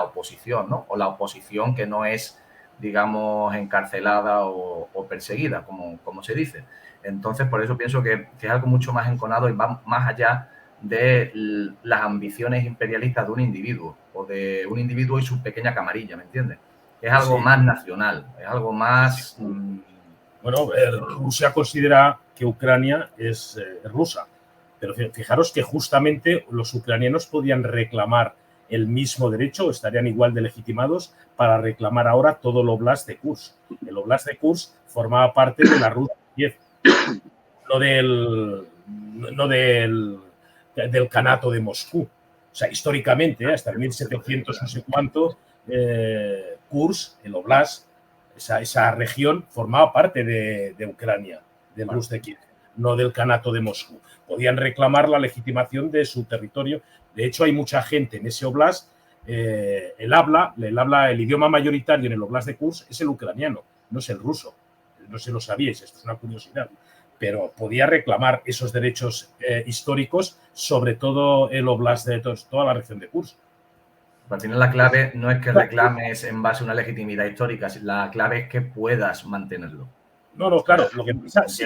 oposición, ¿no? O la oposición que no es, digamos, encarcelada o perseguida, como se dice. Entonces, por eso pienso que es algo mucho más enconado y va más allá de las ambiciones imperialistas de un individuo o de un individuo y su pequeña camarilla, ¿me entiendes? Es algo más nacional, es algo más... Bueno, Rusia considera que Ucrania es rusa, pero fijaros que justamente los ucranianos podían reclamar el mismo derecho, estarían igual de legitimados para reclamar ahora todo el Oblast de Kursk. El Oblast de Kursk formaba parte de la Rusia de Kiev, no del Kanato de Moscú. O sea, históricamente, hasta el 1700 no sé cuánto, Kursk, el Oblast, esa región formaba parte de Ucrania, del Rus de Kiev, no del Kanato de Moscú. Podían reclamar la legitimación de su territorio. De hecho, hay mucha gente en ese Oblast, el idioma mayoritario en el Oblast de Kursk es el ucraniano, no es el ruso. No sé si lo sabíais, esto es una curiosidad. Pero podía reclamar esos derechos históricos, sobre todo el Oblast de toda la región de Kursk. Al final la clave no es que reclames en base a una legitimidad histórica, la clave es que puedas mantenerlo. No, claro, lo que pasa es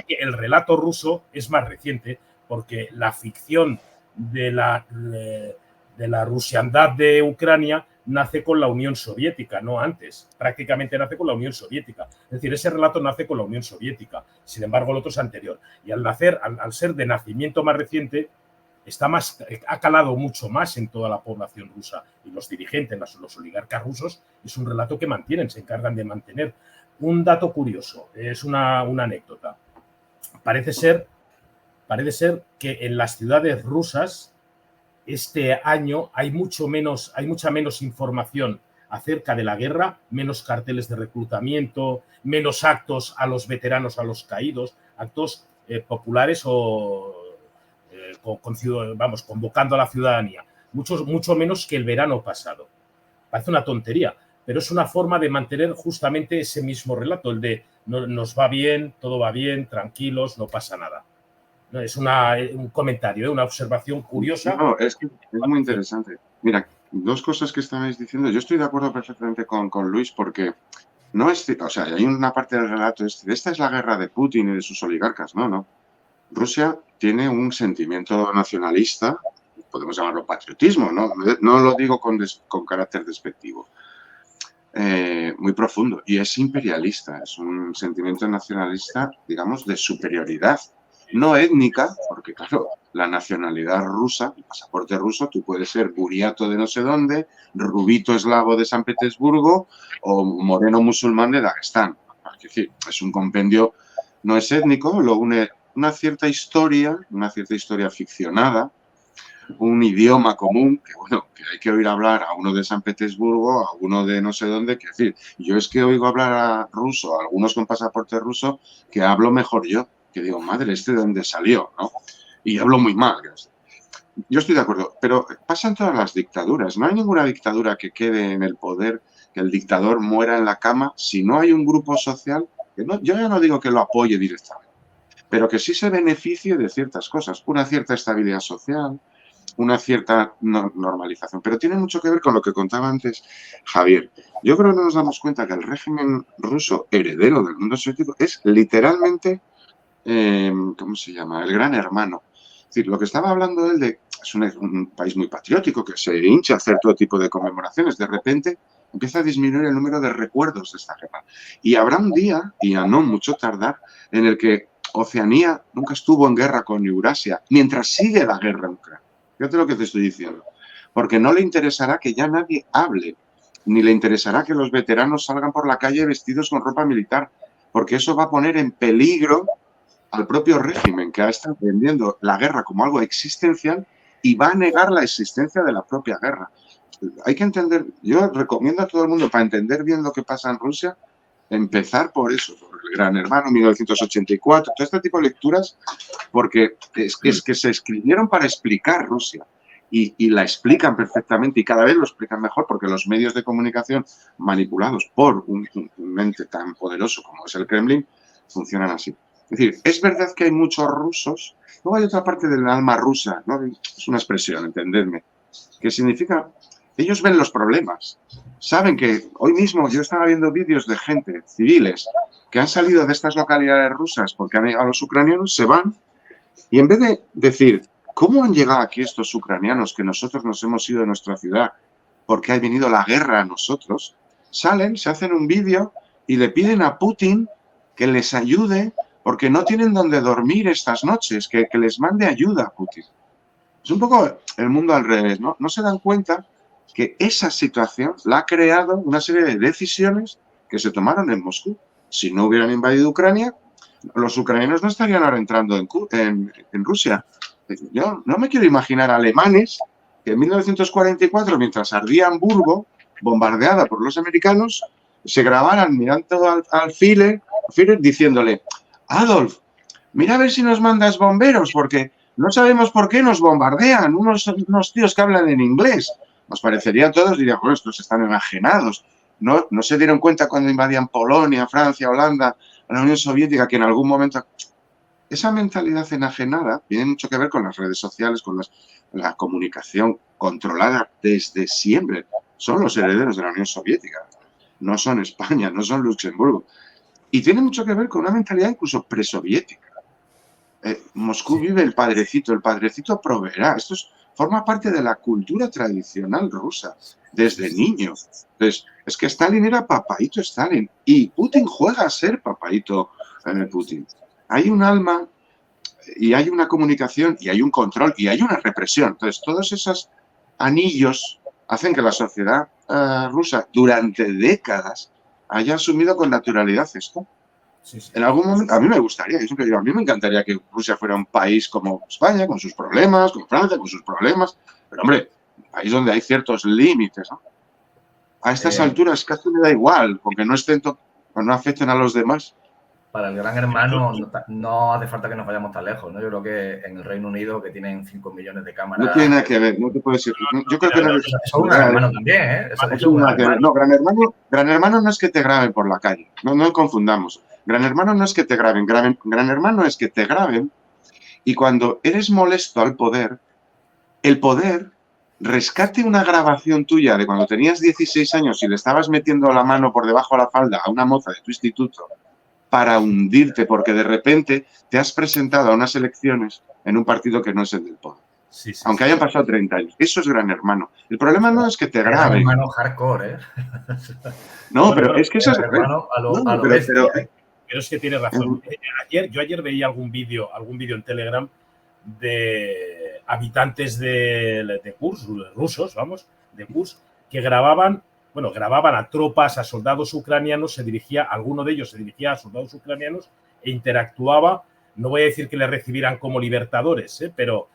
que el relato ruso es más reciente, porque la ficción de la rusiandad de Ucrania nace con la Unión Soviética, no antes. Prácticamente nace con la Unión Soviética. Es decir, ese relato nace con la Unión Soviética. Sin embargo, el otro es anterior. Y al ser de nacimiento más reciente, ha calado mucho más en toda la población rusa. Y los dirigentes, los oligarcas rusos, es un relato que se encargan de mantener. Un dato curioso, es una anécdota. Parece ser que en las ciudades rusas este año hay mucha menos información acerca de la guerra, menos carteles de reclutamiento, menos actos a los veteranos, a los caídos, actos populares o convocando a la ciudadanía. Mucho menos que el verano pasado. Parece una tontería, pero es una forma de mantener justamente ese mismo relato, el de nos va bien, todo va bien, tranquilos, no pasa nada. No, es un comentario, una observación curiosa. No, es que es muy interesante. Mira, dos cosas que estabais diciendo. Yo estoy de acuerdo perfectamente con Luis porque no es, o sea, hay una parte del relato esta es la guerra de Putin y de sus oligarcas. No. Rusia tiene un sentimiento nacionalista, podemos llamarlo patriotismo, no lo digo con carácter despectivo, muy profundo, y es imperialista, es un sentimiento nacionalista, digamos, de superioridad, no étnica, porque claro, la nacionalidad rusa, el pasaporte ruso, tú puedes ser buriato de no sé dónde, rubito eslavo de San Petersburgo o moreno musulmán de Dagestán. Es decir, es un compendio, no es étnico, lo une una cierta historia ficcionada, un idioma común, que hay que oír hablar a uno de San Petersburgo, a uno de no sé dónde, que decir, yo es que oigo hablar a ruso, a algunos con pasaporte ruso, que hablo mejor yo, que digo, madre, ¿de dónde salió? ¿No? Y hablo muy mal. Yo estoy de acuerdo, pero pasa en todas las dictaduras, no hay ninguna dictadura que quede en el poder, que el dictador muera en la cama, si no hay un grupo social, yo ya no digo que lo apoye directamente, pero que sí se beneficie de ciertas cosas, una cierta estabilidad social, una cierta normalización. Pero tiene mucho que ver con lo que contaba antes Javier. Yo creo que no nos damos cuenta que el régimen ruso, heredero del mundo soviético, es literalmente, ¿cómo se llama?, el gran hermano. Es decir, lo que estaba hablando él es un país muy patriótico, que se hincha a hacer todo tipo de conmemoraciones. De repente empieza a disminuir el número de recuerdos de esta guerra. Y habrá un día, y a no mucho tardar, en el que Oceanía nunca estuvo en guerra con Eurasia, mientras sigue la guerra en Ucrania. Fíjate lo que te estoy diciendo. Porque no le interesará que ya nadie hable, ni le interesará que los veteranos salgan por la calle vestidos con ropa militar, porque eso va a poner en peligro al propio régimen, que ha estado vendiendo la guerra como algo existencial y va a negar la existencia de la propia guerra. Hay que entender, yo recomiendo a todo el mundo, para entender bien lo que pasa en Rusia, empezar por eso, por el Gran Hermano, 1984, todo este tipo de lecturas, porque es que se escribieron para explicar Rusia y la explican perfectamente y cada vez lo explican mejor porque los medios de comunicación manipulados por un ente tan poderoso como es el Kremlin funcionan así. Es decir, es verdad que hay muchos rusos, luego hay otra parte del alma rusa, ¿no? Es una expresión, entendedme, que significa, ellos ven los problemas. Saben que hoy mismo yo estaba viendo vídeos de gente, civiles, que han salido de estas localidades rusas porque han llegado los ucranianos, se van y en vez de decir, ¿cómo han llegado aquí estos ucranianos que nosotros nos hemos ido de nuestra ciudad porque ha venido la guerra a nosotros? Salen, se hacen un vídeo y le piden a Putin que les ayude porque no tienen dónde dormir estas noches, que les mande ayuda a Putin. Es un poco el mundo al revés, ¿no? No se dan cuenta que esa situación la ha creado una serie de decisiones que se tomaron en Moscú. Si no hubieran invadido Ucrania, los ucranianos no estarían ahora entrando en Rusia. Yo no me quiero imaginar alemanes que en 1944, mientras ardía Hamburgo, bombardeada por los americanos, se grabaran mirando al Führer diciéndole, Adolf, mira a ver si nos mandas bomberos, porque no sabemos por qué nos bombardean unos tíos que hablan en inglés. Nos parecería a todos, dirían, bueno, estos están enajenados. No se dieron cuenta cuando invadían Polonia, Francia, Holanda, la Unión Soviética, que en algún momento... Esa mentalidad enajenada tiene mucho que ver con las redes sociales, con la comunicación controlada desde siempre. Son los herederos de la Unión Soviética, no son España, no son Luxemburgo. Y tiene mucho que ver con una mentalidad incluso presoviética. Moscú vive el padrecito proveerá. Esto forma parte de la cultura tradicional rusa, desde niño. Entonces, es que Stalin era papaíto Stalin y Putin juega a ser papaíto Putin. Hay un alma y hay una comunicación y hay un control y hay una represión. Entonces, todos esos anillos hacen que la sociedad rusa durante décadas haya asumido con naturalidad esto. Sí. En algún momento, a mí me gustaría, yo siempre digo, a mí me encantaría que Rusia fuera un país como España, con sus problemas, como Francia, con sus problemas, pero hombre, un país donde hay ciertos límites, ¿no? A estas alturas casi me da igual, porque no afecten a los demás. para el Gran Hermano no hace falta que nos vayamos tan lejos, ¿no? Yo creo que en el Reino Unido, que tienen 5 millones de cámaras... No tiene nada que ver, no te puedo decir. Yo creo que no Eso es un Gran Hermano también, ¿eh? Eso es un Gran Hermano. No, Gran Hermano no es que te graben por la calle, no confundamos. Gran Hermano no es que te graben, Gran Hermano es que te graben y cuando eres molesto al poder, el poder rescate una grabación tuya de cuando tenías 16 años y le estabas metiendo la mano por debajo de la falda a una moza de tu instituto para hundirte porque de repente te has presentado a unas elecciones en un partido que no es el del poder. Sí, aunque hayan pasado 30 años. Eso es Gran Hermano. El problema no es que te graben. Gran Hermano hardcore, ¿eh? No, pero es que eso es... Pero es que tiene razón. Yo ayer veía algún vídeo en Telegram de habitantes de Kursk, rusos, de Kursk, que grababan a tropas, a soldados ucranianos, alguno de ellos se dirigía a soldados ucranianos e interactuaba. No voy a decir que les recibieran como libertadores, pero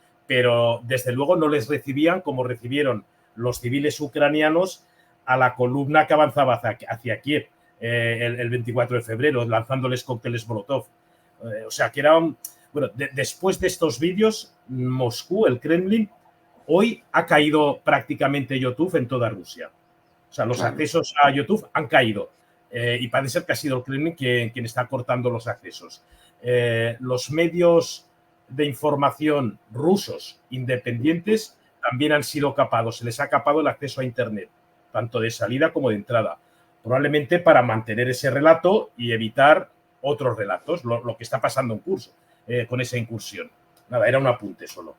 desde luego no les recibían como recibieron los civiles ucranianos a la columna que avanzaba hacia Kiev el 24 de febrero, lanzándoles cócteles Molotov. O sea, que era después de estos vídeos, Moscú, el Kremlin, hoy ha caído prácticamente YouTube en toda Rusia. O sea, los accesos a YouTube han caído. Y parece ser que ha sido el Kremlin quien está cortando los accesos. Los medios de información rusos independientes también han sido capados. Se les ha capado el acceso a Internet, tanto de salida como de entrada. Probablemente para mantener ese relato y evitar otros relatos, lo que está pasando en Kursk con esa incursión. Nada, era un apunte solo.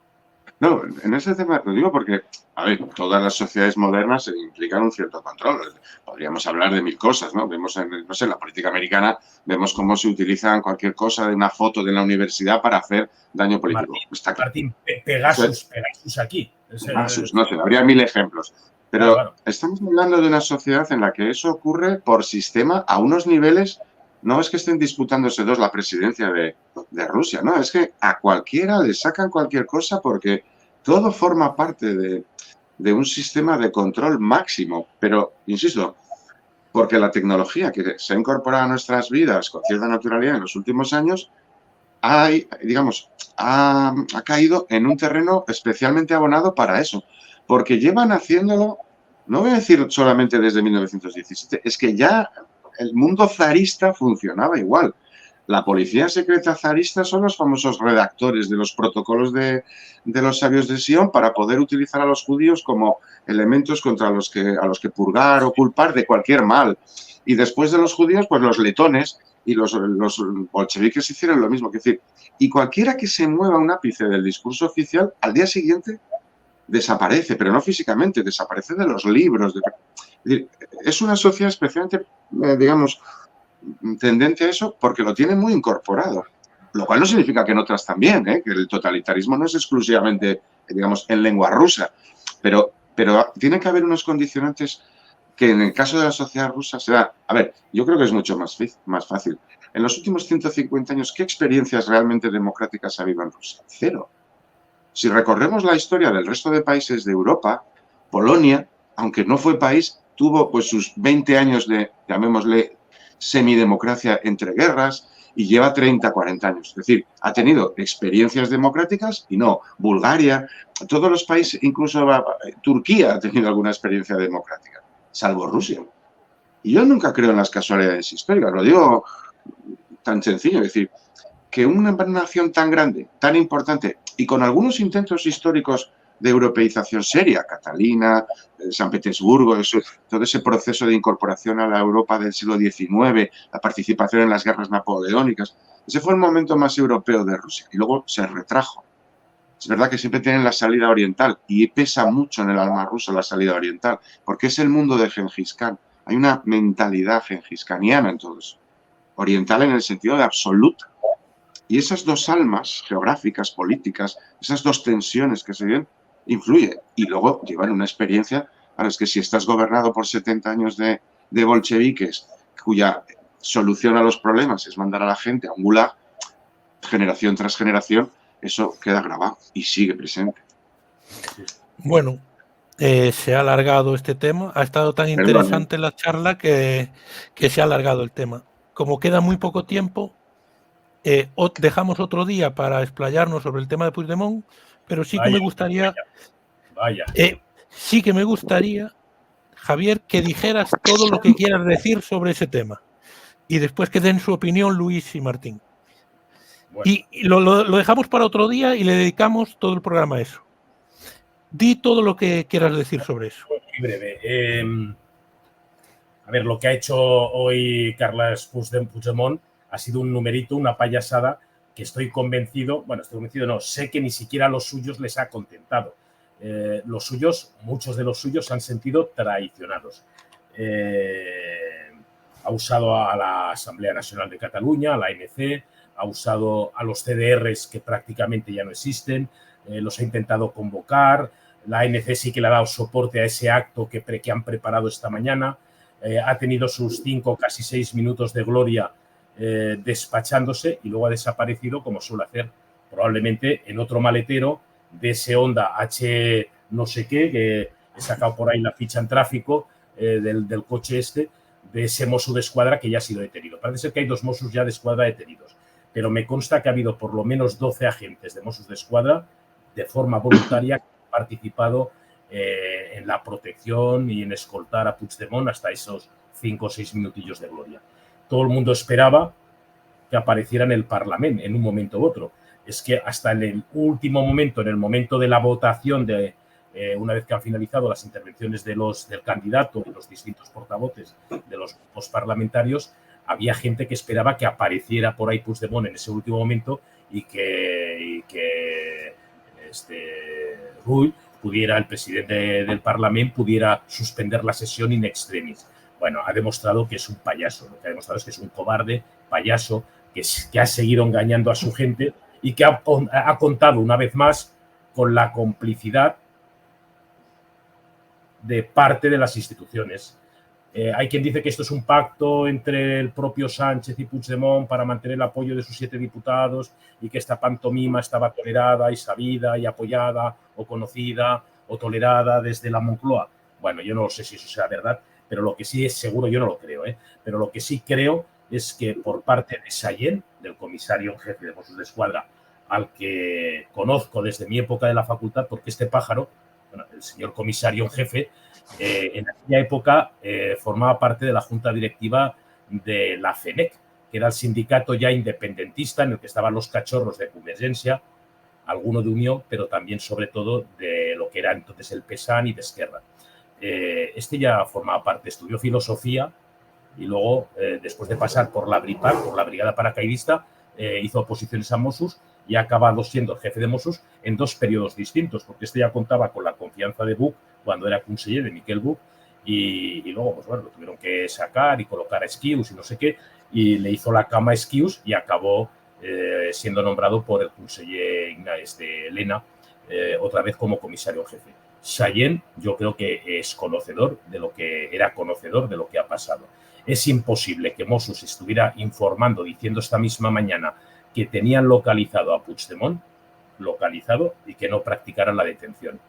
No, en ese tema lo digo porque, a ver, todas las sociedades modernas implican un cierto control. Podríamos hablar de mil cosas, ¿no? Vemos en la política americana, vemos cómo se utilizan cualquier cosa de una foto de la universidad para hacer daño político. Martín, Pegasus aquí. Pegasus, no sé, habría mil ejemplos. Pero estamos hablando de una sociedad en la que eso ocurre por sistema a unos niveles. No es que estén disputándose dos la presidencia de Rusia, no, es que a cualquiera le sacan cualquier cosa porque todo forma parte de un sistema de control máximo. Pero, insisto, porque la tecnología que se ha incorporado a nuestras vidas con cierta naturalidad en los últimos años ha caído en un terreno especialmente abonado para eso. Porque llevan haciéndolo, no voy a decir solamente desde 1917, es que ya el mundo zarista funcionaba igual. La policía secreta zarista son los famosos redactores de los protocolos de los sabios de Sion para poder utilizar a los judíos como elementos contra a los que purgar o culpar de cualquier mal. Y después de los judíos, pues los letones y los bolcheviques hicieron lo mismo. Es decir, y cualquiera que se mueva un ápice del discurso oficial, al día siguiente desaparece, pero no físicamente, desaparece de los libros. Es decir, es una sociedad especialmente, digamos, tendente a eso porque lo tiene muy incorporado. Lo cual no significa que en otras también, que el totalitarismo no es exclusivamente, digamos, en lengua rusa, pero tiene que haber unos condicionantes que en el caso de la sociedad rusa se da. A ver, yo creo que es mucho más fácil. En los últimos 150 años, ¿qué experiencias realmente democráticas ha habido en Rusia? Cero. Si recorremos la historia del resto de países de Europa, Polonia, aunque no fue país, tuvo pues sus 20 años de, llamémosle, semidemocracia entre guerras y lleva 30, 40 años. Es decir, ha tenido experiencias democráticas y no. Bulgaria, todos los países, incluso Turquía ha tenido alguna experiencia democrática, salvo Rusia. Y yo nunca creo en las casualidades históricas, lo digo tan sencillo, es decir, que una nación tan grande, tan importante y con algunos intentos históricos de europeización seria, Catalina, San Petersburgo, todo ese proceso de incorporación a la Europa del siglo XIX, la participación en las guerras napoleónicas, ese fue el momento más europeo de Rusia y luego se retrajo. Es verdad que siempre tienen la salida oriental y pesa mucho en el alma rusa la salida oriental, porque es el mundo de Gengis Khan. Hay una mentalidad gengiskaniana en todo eso, oriental en el sentido de absoluta. Y esas dos almas geográficas, políticas, esas dos tensiones que se ven, influyen. Y luego llevan una experiencia, ahora es que si estás gobernado por 70 años de bolcheviques, cuya solución a los problemas es mandar a la gente a un gulag, generación tras generación, eso queda grabado y sigue presente. Bueno, se ha alargado este tema. Ha estado tan interesante la charla que se ha alargado el tema. Como queda muy poco tiempo, dejamos otro día para explayarnos sobre el tema de Puigdemont, pero sí que me gustaría, sí que me gustaría, Javier, que dijeras todo lo que quieras decir sobre ese tema y después que den su opinión Luis y Martín. Bueno. Y lo dejamos para otro día y le dedicamos todo el programa a eso. Di todo lo que quieras decir sobre eso. Muy breve. A ver, lo que ha hecho hoy Carles Puigdemont ha sido un numerito, una payasada que estoy convencido, no, sé que ni siquiera a los suyos les ha contentado. Los suyos, muchos de los suyos se han sentido traicionados. Ha usado a la Asamblea Nacional de Cataluña, a la ANC, ha usado a los CDRs que prácticamente ya no existen, los ha intentado convocar, la ANC sí que le ha dado soporte a ese acto que han preparado esta mañana, ha tenido sus 5, casi 6 minutos de gloria despachándose y luego ha desaparecido como suele hacer probablemente en otro maletero de ese Honda H no sé qué, que he sacado por ahí la ficha en tráfico del coche de ese Mossos d'Esquadra que ya ha sido detenido. Parece ser que hay 2 Mossos ya de Escuadra detenidos, pero me consta que ha habido por lo menos 12 agentes de Mossos d'Esquadra de forma voluntaria que han participado en la protección y en escoltar a Puigdemont hasta esos 5 o 6 minutillos de gloria. Todo el mundo esperaba que apareciera en el Parlamento en un momento u otro. Es que hasta en el último momento, en el momento de la votación, una vez que han finalizado las intervenciones del candidato, de los distintos portavoces de los grupos parlamentarios, había gente que esperaba que apareciera por ahí Puigdemont en ese último momento y que Rull pudiera, el presidente del Parlamento, pudiera suspender la sesión in extremis. Bueno, ha demostrado que es un payaso, lo que ha demostrado es que es un cobarde, payaso, que ha seguido engañando a su gente y que ha contado una vez más con la complicidad de parte de las instituciones. Hay quien dice que esto es un pacto entre el propio Sánchez y Puigdemont para mantener el apoyo de sus 7 diputados y que esta pantomima estaba tolerada y sabida y apoyada o conocida o tolerada desde la Moncloa. Bueno, yo no sé si eso sea verdad, pero lo que sí es seguro, yo no lo creo, pero lo que sí creo es que por parte de Sallent, del comisario en jefe de Mossos d'Esquadra, al que conozco desde mi época de la facultad, porque este pájaro, bueno, el señor comisario en jefe, en aquella época formaba parte de la junta directiva de la FENEC, que era el sindicato ya independentista en el que estaban los cachorros de Convergencia, alguno de Unión, pero también sobre todo de lo que era entonces el PSAN y de Esquerra. Este ya formaba parte, estudió filosofía y luego, después de pasar por la BRIPAC, por la Brigada Paracaidista, hizo oposiciones a Mossos y ha acabado siendo jefe de Mossos en 2 periodos distintos, porque este ya contaba con la confianza de Buch cuando era conseller de Miquel Buch y luego, pues bueno, lo tuvieron que sacar y colocar a Esquius y no sé qué, y le hizo la cama a Esquius y acabó siendo nombrado por el conseller Ignace de Elena otra vez como comisario en jefe. Sallent yo creo que es conocedor de lo que era conocedor de lo que ha pasado. Es imposible que Mossos estuviera informando, diciendo esta misma mañana que tenían localizado a Puigdemont, y que no practicaran la detención.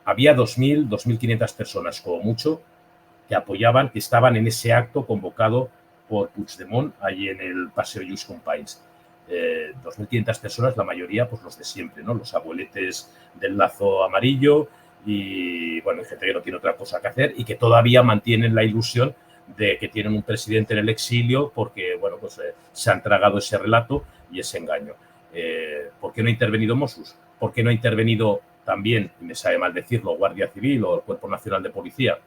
Había 2.000, 2.500 personas, como mucho, que apoyaban, que estaban en ese acto convocado por Puigdemont, allí en el Paseo Lluís Companys. 2.500 personas, la mayoría, pues los de siempre, ¿no? Los abueletes del lazo amarillo y, bueno, gente que no tiene otra cosa que hacer y que todavía mantienen la ilusión de que tienen un presidente en el exilio porque, bueno, pues se han tragado ese relato y ese engaño. ¿Por qué no ha intervenido Mossos? ¿Por qué no ha intervenido también, y me sabe mal decirlo, Guardia Civil o el Cuerpo Nacional de Policía?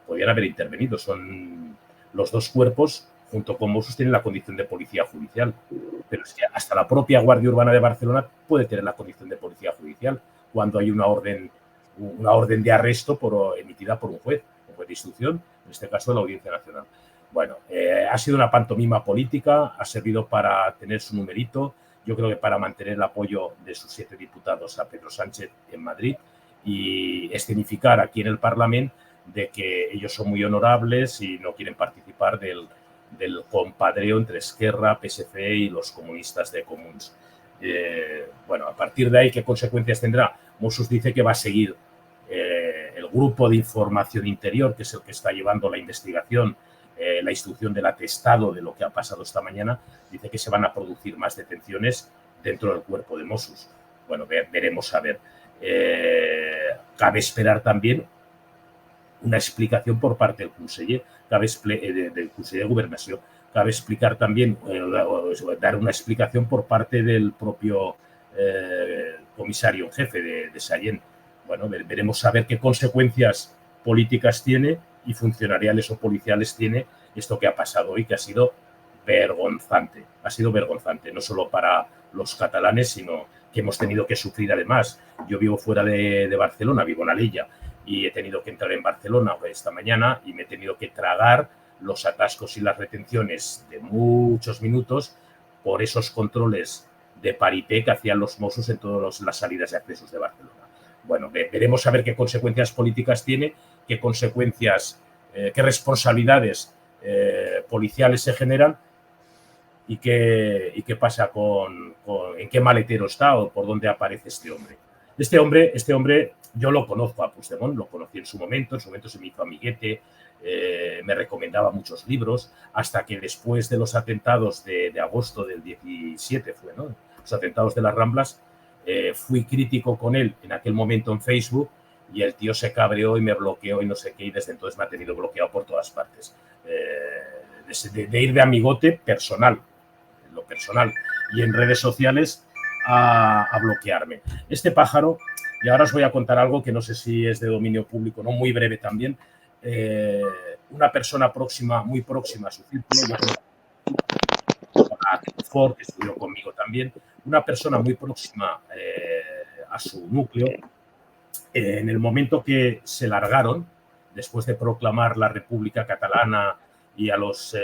Podrían haber intervenido. Son los 2 cuerpos, junto con Mossos, tienen la condición de policía judicial. Pero es que hasta la propia Guardia Urbana de Barcelona puede tener la condición de policía judicial cuando hay una orden de arresto emitida por un juez de instrucción, en este caso de la Audiencia Nacional. Bueno, ha sido una pantomima política, ha servido para tener su numerito, yo creo que para mantener el apoyo de sus 7 diputados a Pedro Sánchez en Madrid y escenificar aquí en el Parlamento de que ellos son muy honorables y no quieren participar del compadreo entre Esquerra, PSC y los comunistas de Comuns. Bueno, a partir de ahí, ¿qué consecuencias tendrá? Mossos dice que va a seguir el grupo de información interior, que es el que está llevando la investigación la instrucción del atestado de lo que ha pasado esta mañana, dice que se van a producir más detenciones dentro del cuerpo de Mossos. Bueno, veremos a ver. Cabe esperar también una explicación por parte del conseller, del conseller de Gobernació. Cabe explicar también, dar una explicación por parte del propio comisario en jefe de Sallent. Bueno, veremos a ver qué consecuencias políticas tiene y funcionariales o policiales tiene esto que ha pasado hoy, que ha sido vergonzante. Ha sido vergonzante, no solo para los catalanes, sino que hemos tenido que sufrir además. Yo vivo fuera de Barcelona, vivo en Alella, y he tenido que entrar en Barcelona esta mañana y me he tenido que tragar los atascos y las retenciones de muchos minutos por esos controles de parité que hacían los Mossos en todas las salidas y accesos de Barcelona. Bueno, veremos a ver qué consecuencias políticas tiene, qué consecuencias, qué responsabilidades policiales se generan y qué pasa en qué maletero está o por dónde aparece este hombre. Este hombre yo lo conozco a Puigdemont, lo conocí en su momento se me hizo amiguete, me recomendaba muchos libros, hasta que después de los atentados de agosto del 17 fue, ¿no? Los atentados de las Ramblas, fui crítico con él en aquel momento en Facebook y el tío se cabreó y me bloqueó y no sé qué, y desde entonces me ha tenido bloqueado por todas partes. De ir de amigote personal, en lo personal, y en redes sociales a bloquearme. Este pájaro, y ahora os voy a contar algo que no sé si es de dominio público, no, muy breve también. Una persona muy próxima a su círculo, a Ford, que estudió conmigo también, una persona muy próxima a su núcleo, en el momento que se largaron, después de proclamar la República Catalana y a las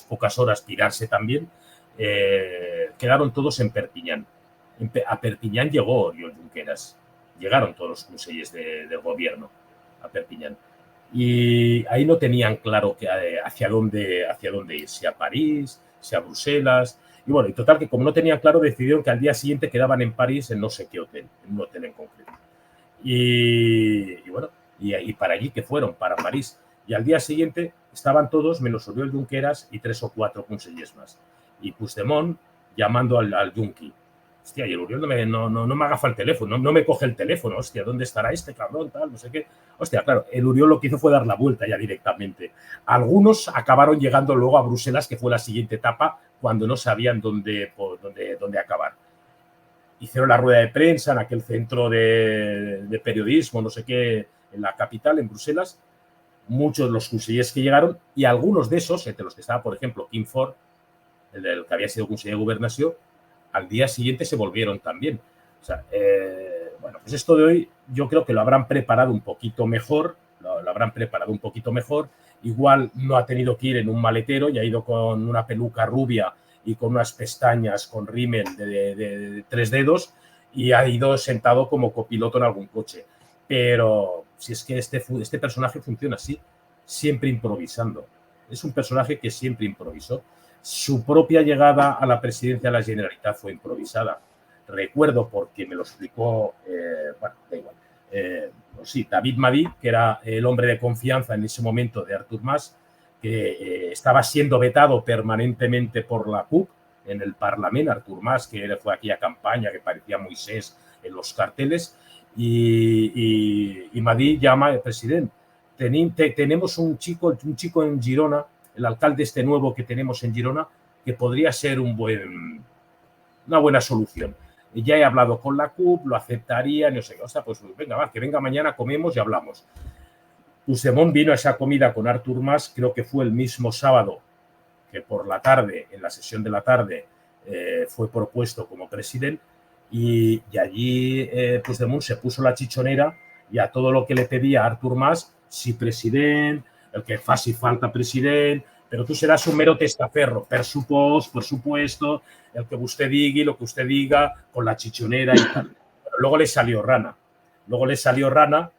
pocas horas pirarse también, quedaron todos en Perpiñán. A Perpiñán llegó Oriol Junqueras, llegaron todos los consellers del gobierno a Perpiñán. Y ahí no tenían claro hacia dónde ir, si a París, si a Bruselas. Y bueno, y total que como no tenían claro, decidieron que al día siguiente quedaban en París en no sé qué hotel, en un hotel en concreto. Y bueno, y para allí que fueron, para París. Y al día siguiente estaban todos, menos Oriol Junqueras y 3 o 4 consellers más. Y Puigdemont llamando al Junqui. Hostia, y el Oriol no me agafa el teléfono, no me coge el teléfono. Hostia, ¿dónde estará este cabrón? Tal, no sé qué. Hostia, claro, el Oriol lo que hizo fue dar la vuelta ya directamente. Algunos acabaron llegando luego a Bruselas, que fue la siguiente etapa, cuando no sabían dónde acabar. Hicieron la rueda de prensa en aquel centro de periodismo, no sé qué, en la capital, en Bruselas. Muchos de los consellers que llegaron, y algunos de esos, entre los que estaba, por ejemplo, Quim Forn, el que había sido conseller de Gobernació, al día siguiente se volvieron también. O sea, bueno, pues esto de hoy yo creo que lo habrán preparado un poquito mejor, Igual no ha tenido que ir en un maletero y ha ido con una peluca rubia y con unas pestañas con rímel de 3 dedos y ha ido sentado como copiloto en algún coche. Pero si es que este personaje funciona así, siempre improvisando. Es un personaje que siempre improvisó. Su propia llegada a la presidencia de la Generalitat fue improvisada. Recuerdo, porque me lo explicó, bueno, da igual, sí, David Madí, que era el hombre de confianza en ese momento de Artur Mas, que estaba siendo vetado permanentemente por la CUP en el Parlamento. Artur Mas, que fue aquella campaña que parecía Moisés en los carteles, y Madí llama al presidente. Tenemos un chico en Girona, el alcalde este nuevo que tenemos en Girona, que podría ser una buena solución. Y ya he hablado con la CUP, lo aceptaría, no sé qué. O sea, pues venga, va, que venga mañana, comemos y hablamos. Puigdemont vino a esa comida con Artur Mas, creo que fue el mismo sábado que por la tarde, en la sesión de la tarde, fue propuesto como presidente, y allí Puigdemont se puso la chichonera y a todo lo que le pedía Artur Mas, si presidente, el que faci falta presidente, pero tú serás un mero testaferro, por supuesto, el que usted diga y lo que usted diga, con la chichonera y tal. Pero luego le salió rana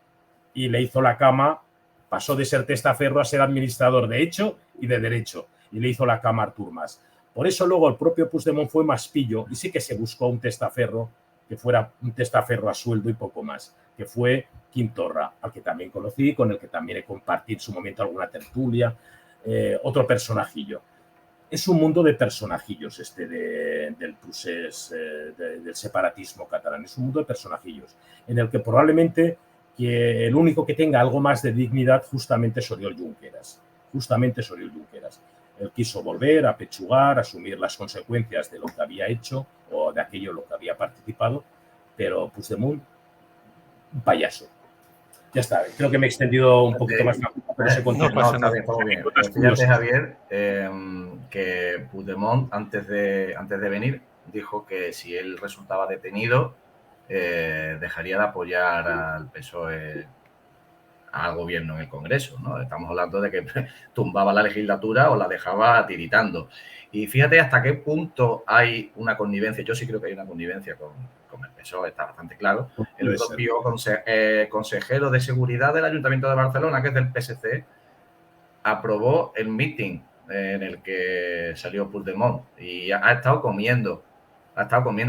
y le hizo la cama, pasó de ser testaferro a ser administrador de hecho y de derecho, y le hizo la cama a Artur Mas. Por eso luego el propio Puigdemont fue más pillo y sí que se buscó un testaferro que fuera un testaferro a sueldo y poco más. que fue Quim Torra, al que también conocí, con el que también he compartido en su momento alguna tertulia, otro personajillo. Es un mundo de personajillos del procés del separatismo catalán, es un mundo de personajillos, en el que probablemente que el único que tenga algo más de dignidad justamente es Oriol Junqueras. Él quiso volver a pechugar, asumir las consecuencias de lo que había hecho o de aquello en lo que había participado, pero Puigdemont, un payaso. Ya está, creo que me he extendido un poquito más. Pero no pasa nada. Está bien. Fíjate, Javier, que Puigdemont, antes de venir, dijo que si él resultaba detenido, dejaría de apoyar al PSOE, al gobierno en el Congreso, ¿no? Estamos hablando de que tumbaba la legislatura o la dejaba tiritando. Y fíjate hasta qué punto hay una connivencia. Yo sí creo que hay una connivencia con el PSOE, está bastante claro. El propio consejero de seguridad del Ayuntamiento de Barcelona, que es del PSC, aprobó el meeting en el que salió Puigdemont y ha estado comiendo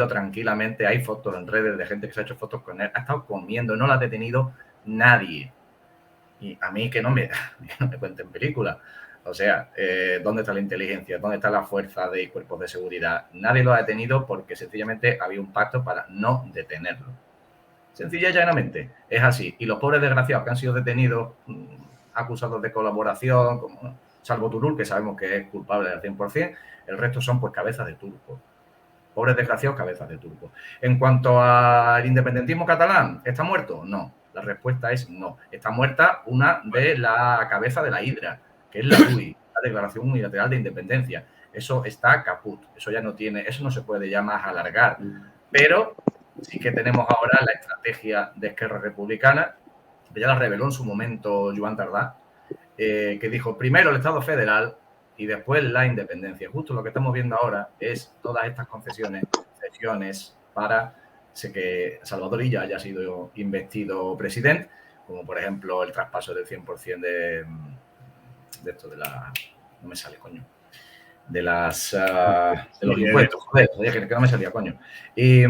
tranquilamente. Hay fotos en redes de gente que se ha hecho fotos con él. Ha estado comiendo, no la ha detenido nadie. Y a mí que no me cuenten películas. O sea, ¿dónde está la inteligencia? ¿Dónde está la fuerza de cuerpos de seguridad? Nadie lo ha detenido porque sencillamente había un pacto para no detenerlo. Sencilla y llanamente. Es así. Y los pobres desgraciados que han sido detenidos, acusados de colaboración, como salvo Turull, que sabemos que es culpable al 100%, el resto son pues cabezas de turco. Pobres desgraciados, cabezas de turco. En cuanto al independentismo catalán, ¿está muerto? No. La respuesta es no. Está muerta una de la cabeza de la hidra, que es la DUI, la Declaración Unilateral de Independencia. Eso está caput. Eso ya no tiene, eso no se puede ya más alargar. Pero sí que tenemos ahora la estrategia de Esquerra Republicana, que ya la reveló en su momento Joan Tardá, que dijo primero el Estado federal y después la independencia. Justo lo que estamos viendo ahora es todas estas concesiones para que Salvador Illa haya sido investido presidente, como por ejemplo el traspaso del 100% de esto de la... No me sale, coño. De los impuestos, joder, que no me salía, coño. Y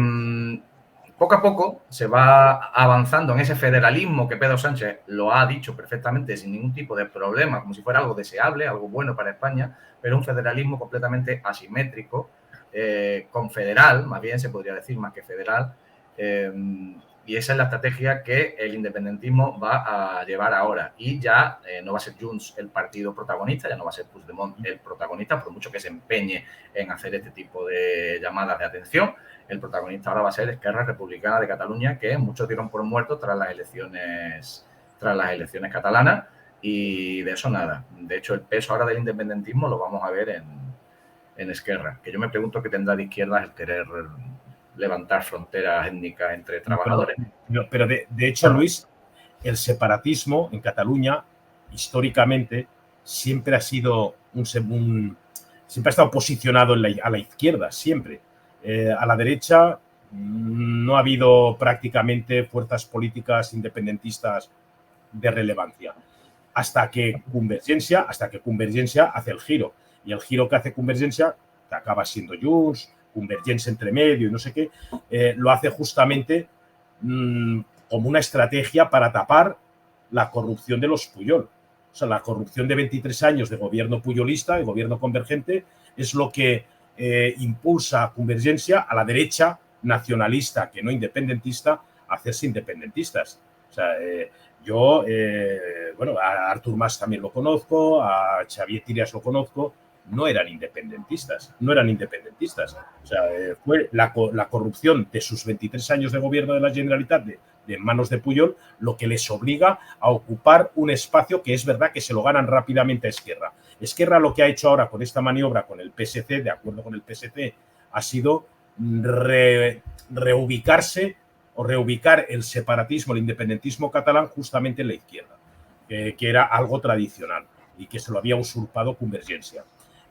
poco a poco se va avanzando en ese federalismo que Pedro Sánchez lo ha dicho perfectamente sin ningún tipo de problema, como si fuera algo deseable, algo bueno para España, pero un federalismo completamente asimétrico, confederal, más bien se podría decir, más que federal, y esa es la estrategia que el independentismo va a llevar ahora. Y ya no va a ser Junts el partido protagonista, ya no va a ser Puigdemont el protagonista, por mucho que se empeñe en hacer este tipo de llamadas de atención. El protagonista ahora va a ser Esquerra Republicana de Cataluña, que muchos dieron por muertos tras las elecciones catalanas, y de eso nada. De hecho, el peso ahora del independentismo lo vamos a ver en Esquerra, que yo me pregunto qué tendrá de izquierda el querer levantar fronteras étnicas entre trabajadores. Pero de hecho, Luis, el separatismo en Cataluña, históricamente, siempre ha sido siempre ha estado posicionado a la izquierda, siempre. A la derecha no ha habido prácticamente fuerzas políticas independentistas de relevancia. Hasta que Convergencia hace el giro. Y el giro que hace Convergencia, que acaba siendo Junts, Convergencia entre medio y no sé qué, lo hace justamente como una estrategia para tapar la corrupción de los Pujol. O sea, la corrupción de 23 años de gobierno puyolista, de gobierno convergente, es lo que impulsa a Convergencia, a la derecha nacionalista, que no independentista, a hacerse independentistas. O sea, a Artur Mas también lo conozco, a Xavier Trias lo conozco, no eran independentistas. O sea, fue la corrupción de sus 23 años de gobierno de la Generalitat de manos de Pujol lo que les obliga a ocupar un espacio que es verdad que se lo ganan rápidamente a Esquerra. Esquerra lo que ha hecho ahora con esta maniobra con el PSC, de acuerdo con el PSC, ha sido reubicarse o reubicar el separatismo, el independentismo catalán justamente en la izquierda, que era algo tradicional y que se lo había usurpado Convergencia.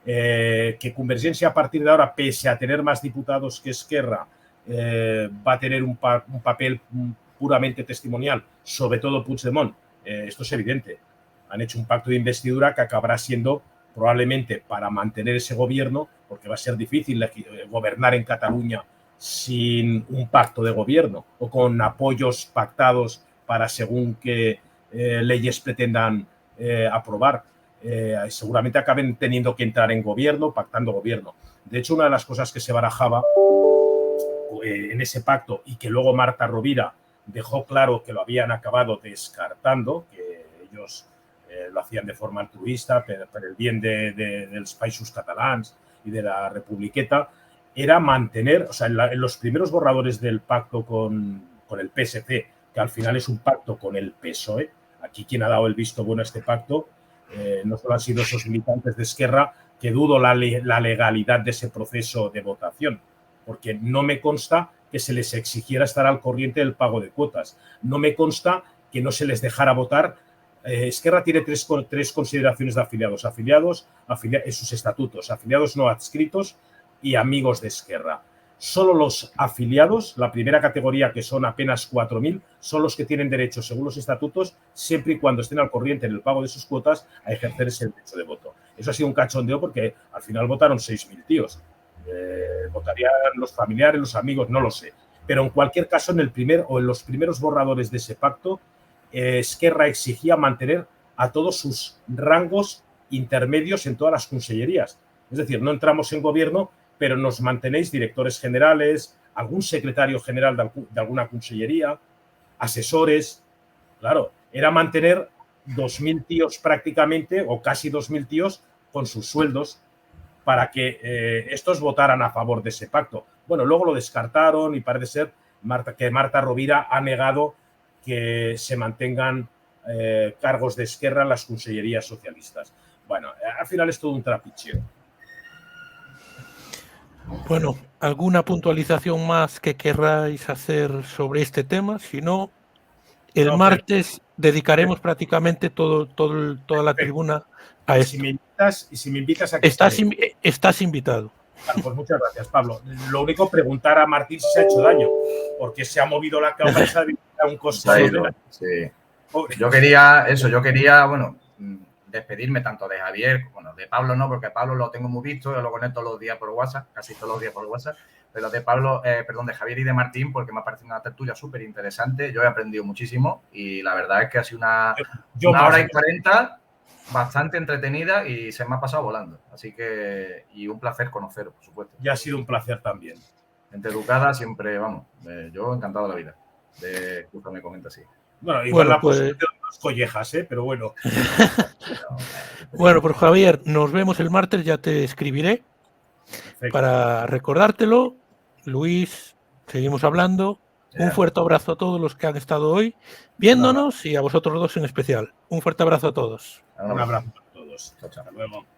Que Convergencia a partir de ahora, pese a tener más diputados que Esquerra, va a tener un papel puramente testimonial, sobre todo Puigdemont. Esto es evidente. Han hecho un pacto de investidura que acabará siendo probablemente para mantener ese gobierno, porque va a ser difícil gobernar en Cataluña sin un pacto de gobierno o con apoyos pactados para según qué leyes pretendan aprobar. Seguramente acaben teniendo que entrar en gobierno, pactando gobierno. De hecho, una de las cosas que se barajaba en ese pacto y que luego Marta Rovira dejó claro que lo habían acabado descartando, que ellos lo hacían de forma altruista, per el bien dels països catalans y de la Republiqueta, era mantener, o sea, en los primeros borradores del pacto con el PSC, que al final es un pacto con el PSOE, aquí quien ha dado el visto bueno a este pacto no solo han sido esos militantes de Esquerra, que dudo la legalidad de ese proceso de votación, porque no me consta que se les exigiera estar al corriente del pago de cuotas. No me consta que no se les dejara votar. Esquerra tiene tres consideraciones de afiliados. Afiliados en sus estatutos, afiliados no adscritos y amigos de Esquerra. Solo los afiliados, la primera categoría, que son apenas 4.000, son los que tienen derecho, según los estatutos, siempre y cuando estén al corriente en el pago de sus cuotas, a ejercer ese derecho de voto. Eso ha sido un cachondeo porque al final votaron 6.000 tíos. Votarían los familiares, los amigos, no lo sé. Pero en cualquier caso, en los primeros borradores de ese pacto, Esquerra exigía mantener a todos sus rangos intermedios en todas las consellerías. Es decir, no entramos en gobierno, pero nos mantenéis directores generales, algún secretario general de alguna consellería, asesores. Claro, era mantener 2.000 tíos prácticamente, o casi 2.000 tíos, con sus sueldos, para que estos votaran a favor de ese pacto. Bueno, luego lo descartaron y parece ser que Marta Rovira ha negado que se mantengan cargos de Esquerra en las consellerías socialistas. Bueno, al final es todo un trapicheo. Bueno, ¿alguna puntualización más que querráis hacer sobre este tema? Si no, el martes dedicaremos prácticamente toda la tribuna a esto. Si me invitas a que estás invitado. Claro, pues muchas gracias, Pablo. Lo único, preguntar a Martín si se ha hecho daño, porque se ha movido la cabeza de un costado. Sí. Yo quería, bueno, despedirme tanto de Javier, bueno, de Pablo no, porque Pablo lo tengo muy visto, yo lo conecto todos los días por WhatsApp, casi todos los días por WhatsApp, pero de Pablo, de Javier y de Martín, porque me ha parecido una tertulia súper interesante, yo he aprendido muchísimo y la verdad es que ha sido una hora y 40 bastante entretenida y se me ha pasado volando, así que, y un placer conoceros, por supuesto. Ya ha sido un placer también. Gente educada, siempre, vamos, yo encantado de la vida, justo me comenta así. Bueno, igual la pues... posición de las collejas, pero bueno. Bueno, pues Javier, nos vemos el martes, ya te escribiré. Perfecto. Para recordártelo. Luis, seguimos hablando. Un fuerte abrazo a todos los que han estado hoy viéndonos y a vosotros dos en especial. Un fuerte abrazo a todos. Un abrazo a todos. Chao, chao. Hasta luego.